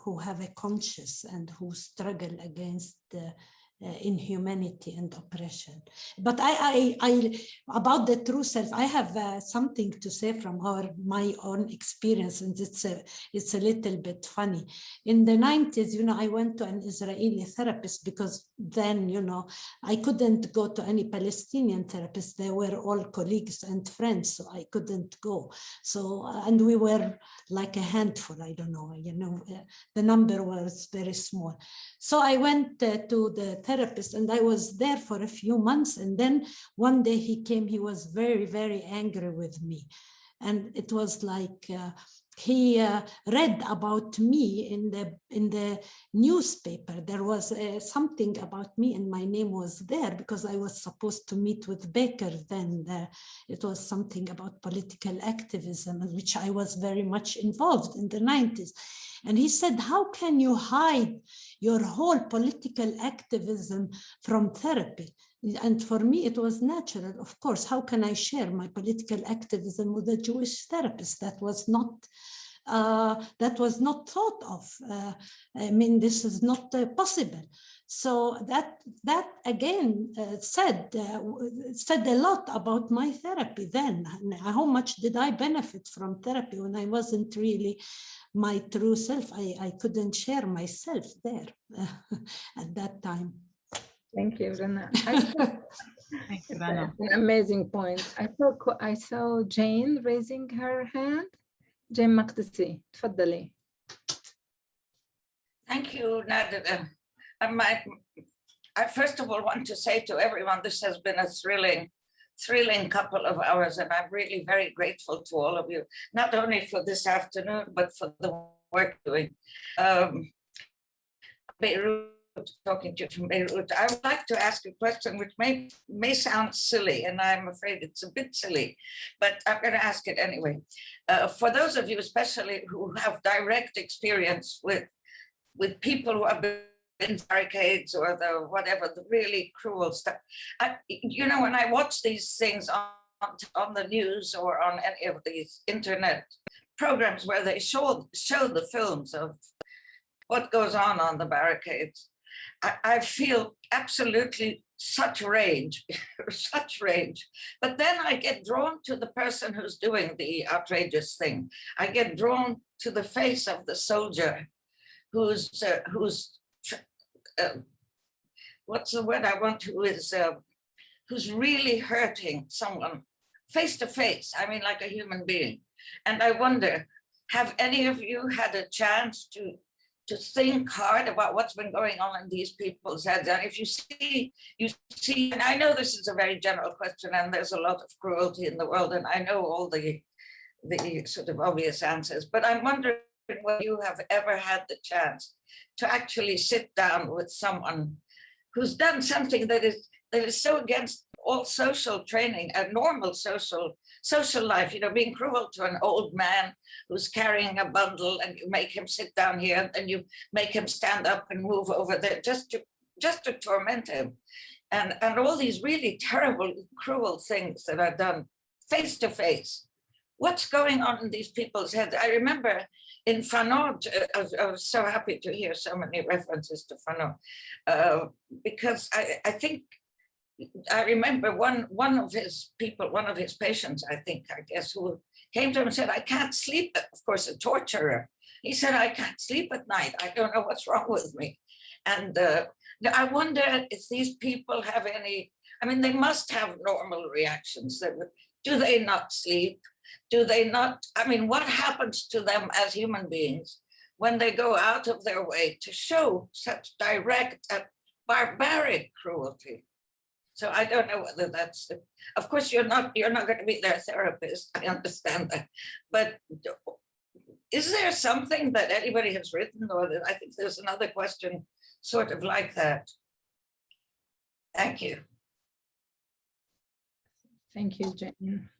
who have a conscience and who struggle against inhumanity and oppression. But I about the true self, I have something to say from my own experience, and it's a little bit funny. In the 90s, I went to an Israeli therapist, because then, I couldn't go to any Palestinian therapist. They were all colleagues and friends, so I couldn't go. So, and we were like a handful, I don't know, the number was very small. So I went to the therapist, and I was there for a few months. And then one day he came, he was very, very angry with me. And it was like, he read about me in the newspaper. There was something about me, and my name was there because I was supposed to meet with Baker then. It was something about political activism, which I was very much involved in the 90s. And he said, how can you hide your whole political activism from therapy? And for me, it was natural, of course. How can I share my political activism with a Jewish therapist? That was not thought of. I mean, this is not possible. So that again said a lot about my therapy then. How much did I benefit from therapy when I wasn't really my true self? I couldn't share myself there at that time. Thank you, Rana. Thank you, Rana. An amazing point. I saw Jane raising her hand. Jane Maqdisi, تفضلي. Thank you, Nadia. I first of all want to say to everyone, this has been a thrilling couple of hours, and I'm really very grateful to all of you, not only for this afternoon, but for the work doing. Beirut talking to you from Beirut. I would like to ask a question which may sound silly, and I'm afraid it's a bit silly, but I'm going to ask it anyway. For those of you, especially who have direct experience with people who have been in barricades or the whatever, the really cruel stuff. You know, when I watch these things on the news or on any of these internet programs where they show the films of what goes on the barricades, I feel absolutely such rage, such rage. But then I get drawn to the person who's doing the outrageous thing. I get drawn to the face of the soldier who's what's the word I want to is who's really hurting someone face to face. I mean, like a human being. And I wonder, have any of you had a chance to think hard about what's been going on in these people's heads? And if you see, and I know this is a very general question, and there's a lot of cruelty in the world, and I know all the sort of obvious answers, but I'm wondering whether you have ever had the chance to actually sit down with someone who's done something that is so against all social training and normal social life, you know, being cruel to an old man who's carrying a bundle, and you make him sit down here and you make him stand up and move over there just to torment him, and all these really terrible, cruel things that are done face to face. What's going on in these people's heads? I remember in Fanon, I was so happy to hear so many references to Fanon, because I think I remember one of his patients, I guess, who came to him and said, I can't sleep. Of course, a torturer. He said, I can't sleep at night. I don't know what's wrong with me. And I wonder if these people have any, I mean, they must have normal reactions. Do they not sleep? Do they not, I mean, what happens to them as human beings when they go out of their way to show such direct and barbaric cruelty? So I don't know whether that's, of course, you're not going to be their therapist, I understand that. But is there something that anybody has written, or I think there's another question sort of like that? Thank you. Thank you, Jane.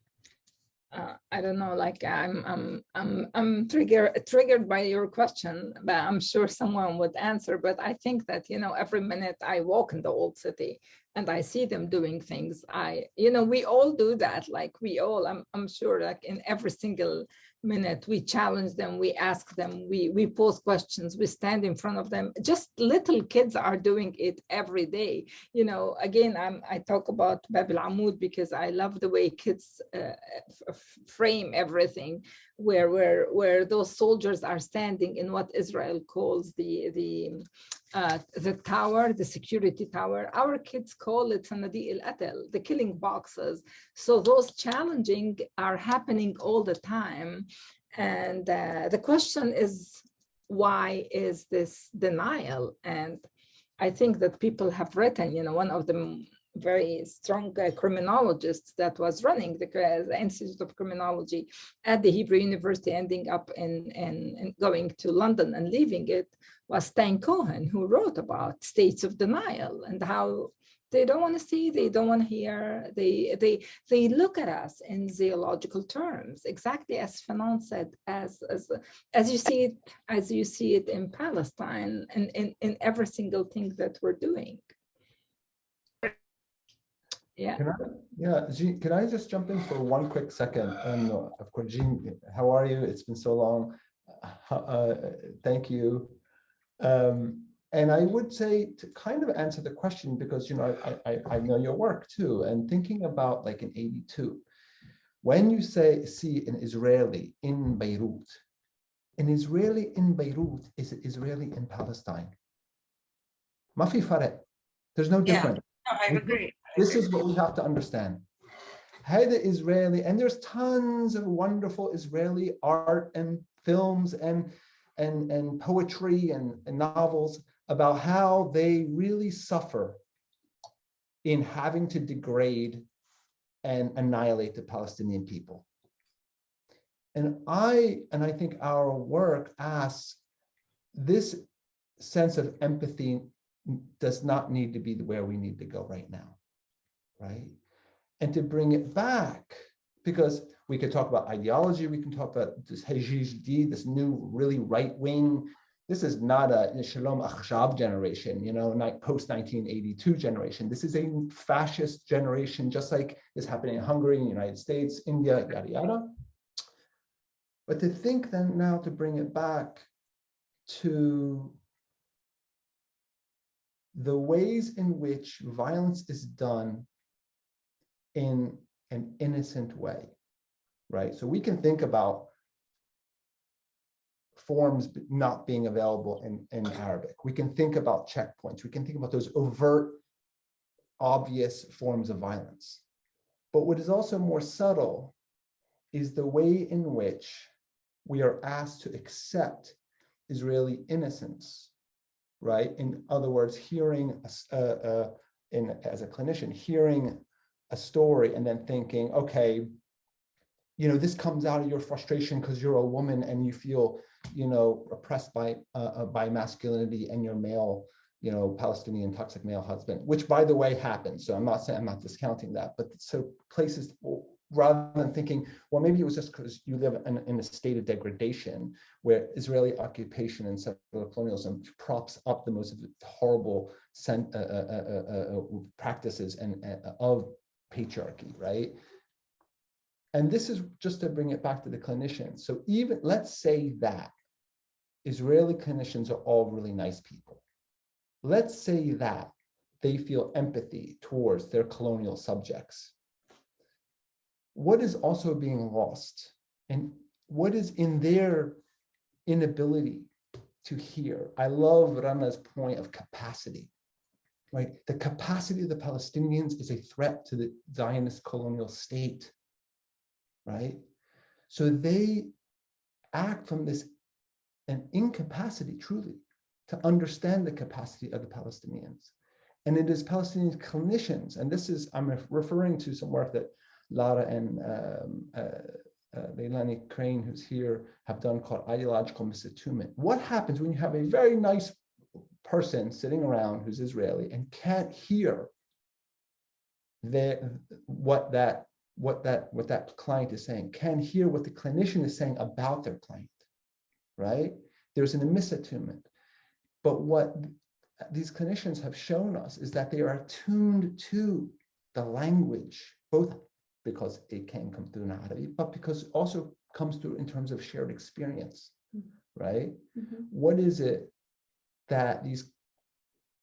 I don't know, like I'm triggered by your question, but I'm sure someone would answer. But I think that, you know, every minute I walk in the old city and I see them doing things, we all do that. Like I'm sure, like in every single minute we challenge them, we ask them, we pose questions, we stand in front of them. Just little kids are doing it every day. You know, again, I talk about Bab al-Amoud because I love the way kids frame everything, where those soldiers are standing in what Israel calls the tower, the security tower. Our kids call it Sanadi al-Atal, the killing boxes. So those challenging are happening all the time. And the question is, why is this denial? And I think that people have written, you know, one of the very strong criminologists that was running the Institute of Criminology at the Hebrew University, ending up in going to London and leaving it, was Stan Cohen, who wrote about states of denial and how they don't want to see, they don't want to hear, they look at us in zoological terms, exactly as Fanon said, as you see it in Palestine and in every single thing that we're doing. Yeah. Jean, can I just jump in for one quick second? Of course, Jean, how are you? It's been so long. Thank you. And I would say, to kind of answer the question, because, you know, I know your work too, and thinking about like in 82, when you see an Israeli in Beirut, an Israeli in Beirut is an Israeli in Palestine. Ma fi farq. There's no difference. Yeah, I agree. This is what we have to understand. The Israeli, and there's tons of wonderful Israeli art and films and poetry and novels about how they really suffer in having to degrade and annihilate the Palestinian people. And I think our work asks this sense of empathy does not need to be where we need to go right now, right? And to bring it back, because we could talk about ideology, we can talk about this Hajijdi, this new really right-wing. This is not a Shalom Achshav generation, like post-1982 generation. This is a fascist generation, just like is happening in Hungary, in the United States, India, yada, yada. But to think then now to bring it back to the ways in which violence is done in an innocent way, right? So we can think about forms not being available in Arabic. We can think about checkpoints. We can think about those overt, obvious forms of violence. But what is also more subtle is the way in which we are asked to accept Israeli innocence, right? In other words, hearing, as a clinician, hearing a story and then thinking, okay, this comes out of your frustration because you're a woman and you feel, oppressed by masculinity and your male, Palestinian toxic male husband, which by the way happens. So I'm not discounting that, but so places, rather than thinking, well, maybe it was just because you live in a state of degradation where Israeli occupation and settler colonialism props up the most horrible practices and of patriarchy, right? And this is just to bring it back to the clinicians. So even, let's say that Israeli clinicians are all really nice people. Let's say that they feel empathy towards their colonial subjects. What is also being lost and what is in their inability to hear? I love Rana's point of capacity, right? The capacity of the Palestinians is a threat to the Zionist colonial state, right? So they act from an incapacity, truly, to understand the capacity of the Palestinians. And it is Palestinian clinicians, and this is, I'm referring to some work that Lara and Leilani Crane, who's here, have done called ideological misattunement. What happens when you have a very nice person sitting around who's Israeli and can't hear what that client is saying, can't hear what the clinician is saying about their client, right? There's a misattunement. But what these clinicians have shown us is that they are attuned to the language, both because it can come through in Arabic, but because it also comes through in terms of shared experience, right? Mm-hmm. What is it that these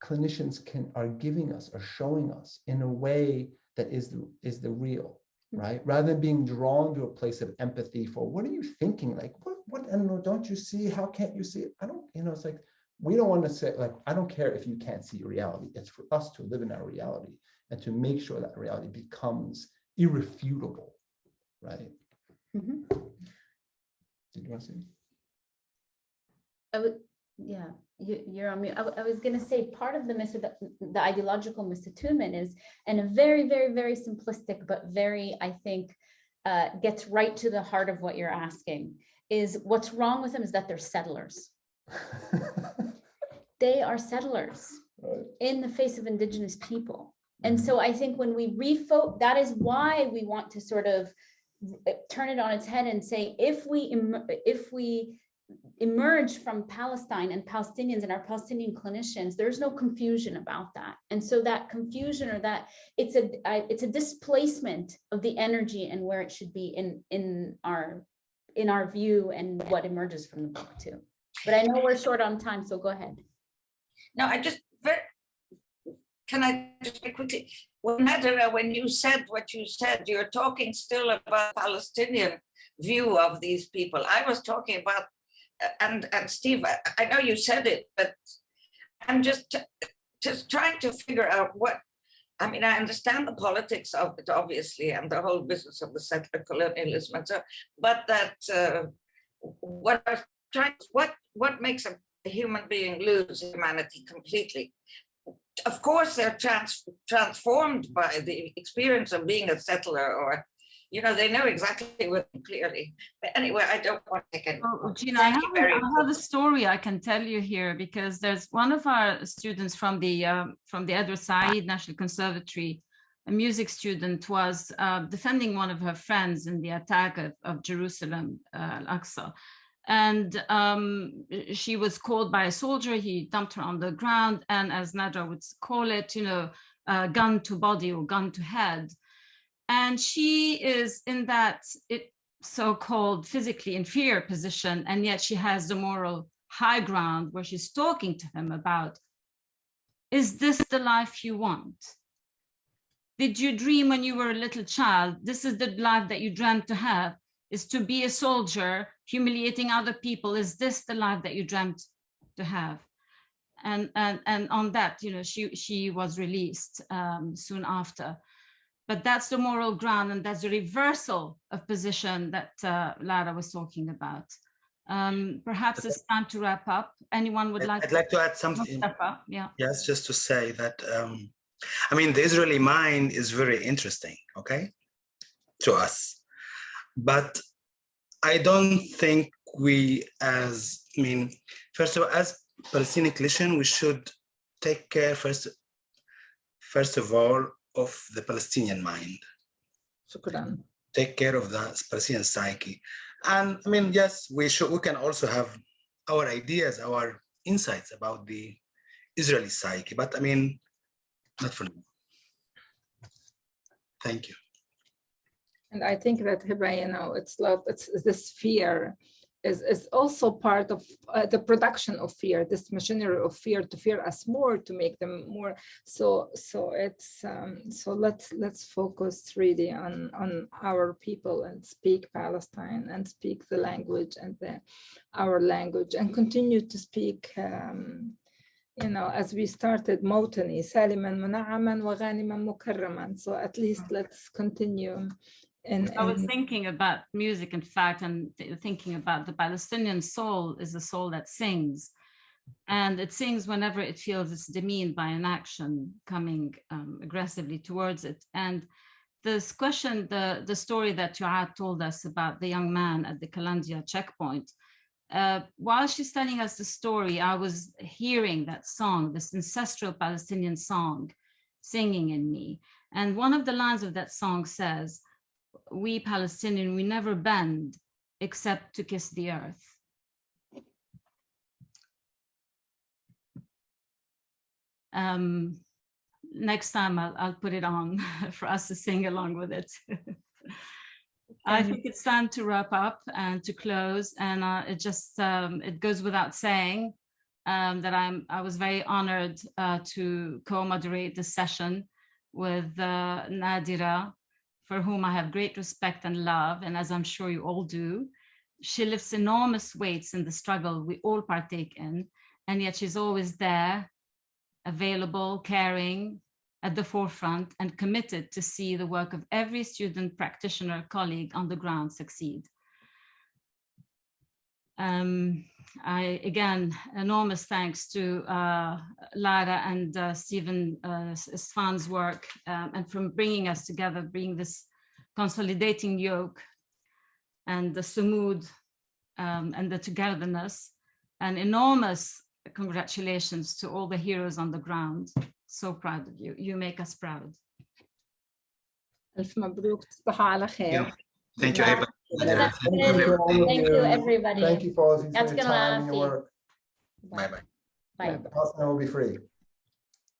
clinicians are giving us or showing us in a way that is the real, right? Rather than being drawn to a place of empathy for, what are you thinking? Like, what, I don't know, don't you see? How can't you see it? I don't, it's like, we don't want to say, like, I don't care if you can't see reality. It's for us to live in our reality and to make sure that reality becomes irrefutable, right? Mm-hmm. Did you want to say? You're on mute. I was going to say part of the ideological misattunement is, and a very, very, very simplistic, but very, I think, gets right to the heart of what you're asking, is what's wrong with them is that they're settlers. They are settlers in the face of indigenous people. And so I think when we that is why we want to sort of turn it on its head and say, if we emerge from Palestine and Palestinians and our Palestinian clinicians, there's no confusion about that. And so that confusion, or that it's a displacement of the energy and where it should be in our view and what emerges from the book too. But I know we're short on time, so go ahead. No, can I just very quickly, Nadira, when you said what you said, you're talking still about Palestinian view of these people. I was talking about, and Steve, I know you said it, but I'm just trying to figure out I understand the politics of it, obviously, and the whole business of the settler colonialism and so, but that what makes a human being lose humanity completely? Of course, they're transformed by the experience of being a settler, or you know, they know exactly what clearly. But anyway, I don't want to take it. Oh, Gina, I have a story I can tell you here, because there's one of our students from the Edward Said National Conservatory, a music student, was defending one of her friends in the attack of Jerusalem, Al-Aqsa. And she was called by a soldier. He dumped her on the ground, and as Nadra would call it, you know, gun to body or gun to head. And she is in that so-called physically inferior position, and yet she has the moral high ground where she's talking to him about, is this the life you want? Did you dream when you were a little child, this is the life that you dreamt to have, is to be a soldier, humiliating other people? Is this the life that you dreamt to have? And on that, you know, she was released soon after. But that's the moral ground, and that's the reversal of position that Lara was talking about. Perhaps it's time to wrap up. Anyone would like? I'd like to add something. Yeah. Yes, just to say that, I mean, the Israeli mind is very interesting, okay, to us. But I don't think we first of all, as Palestinian Christian, we should take care first of all of the Palestinian mind. Shukran. Take care of the Palestinian psyche. And I mean, yes, we can also have our ideas, our insights about the Israeli psyche, but I mean, not for now. Thank you. And I think that, Hiba, you know, it's this fear is also part of the production of fear, this machinery of fear to fear us more, to make them more. So it's so let's focus really on our people and speak Palestine and speak the language and our language, and continue to speak. You know, as we started, Motani, Saliman Muna'aman wa Ghaniman Mukarraman. So at least let's continue. I was thinking about music, in fact, and thinking about the Palestinian soul is a soul that sings. And it sings whenever it feels it's demeaned by an action coming aggressively towards it. And this question, the story that Joad told us about the young man at the Kalandia checkpoint, while she's telling us the story, I was hearing that song, this ancestral Palestinian song, singing in me. And one of the lines of that song says, "We Palestinian, we never bend except to kiss the earth." Next time I'll put it on for us to sing along with it. I think it's time to wrap up and to close, and it goes without saying that I was very honored to co-moderate this session with Nadira, for whom I have great respect and love, and as I'm sure you all do. She lifts enormous weights in the struggle we all partake in, and yet she's always there, available, caring, at the forefront, and committed to see the work of every student, practitioner, colleague on the ground succeed. Again, enormous thanks to Lara and Stephen Sfan's work, and from bringing us together, bringing this consolidating yoke and the sumud and the togetherness. And enormous congratulations to all the heroes on the ground. So proud of you. You make us proud. ألف مبروك. تصبحوا على خير. Thank you, everybody. Thank you, everybody. Thank you for all of you for your time and your work. Bye-bye. Bye. Palestine will be free.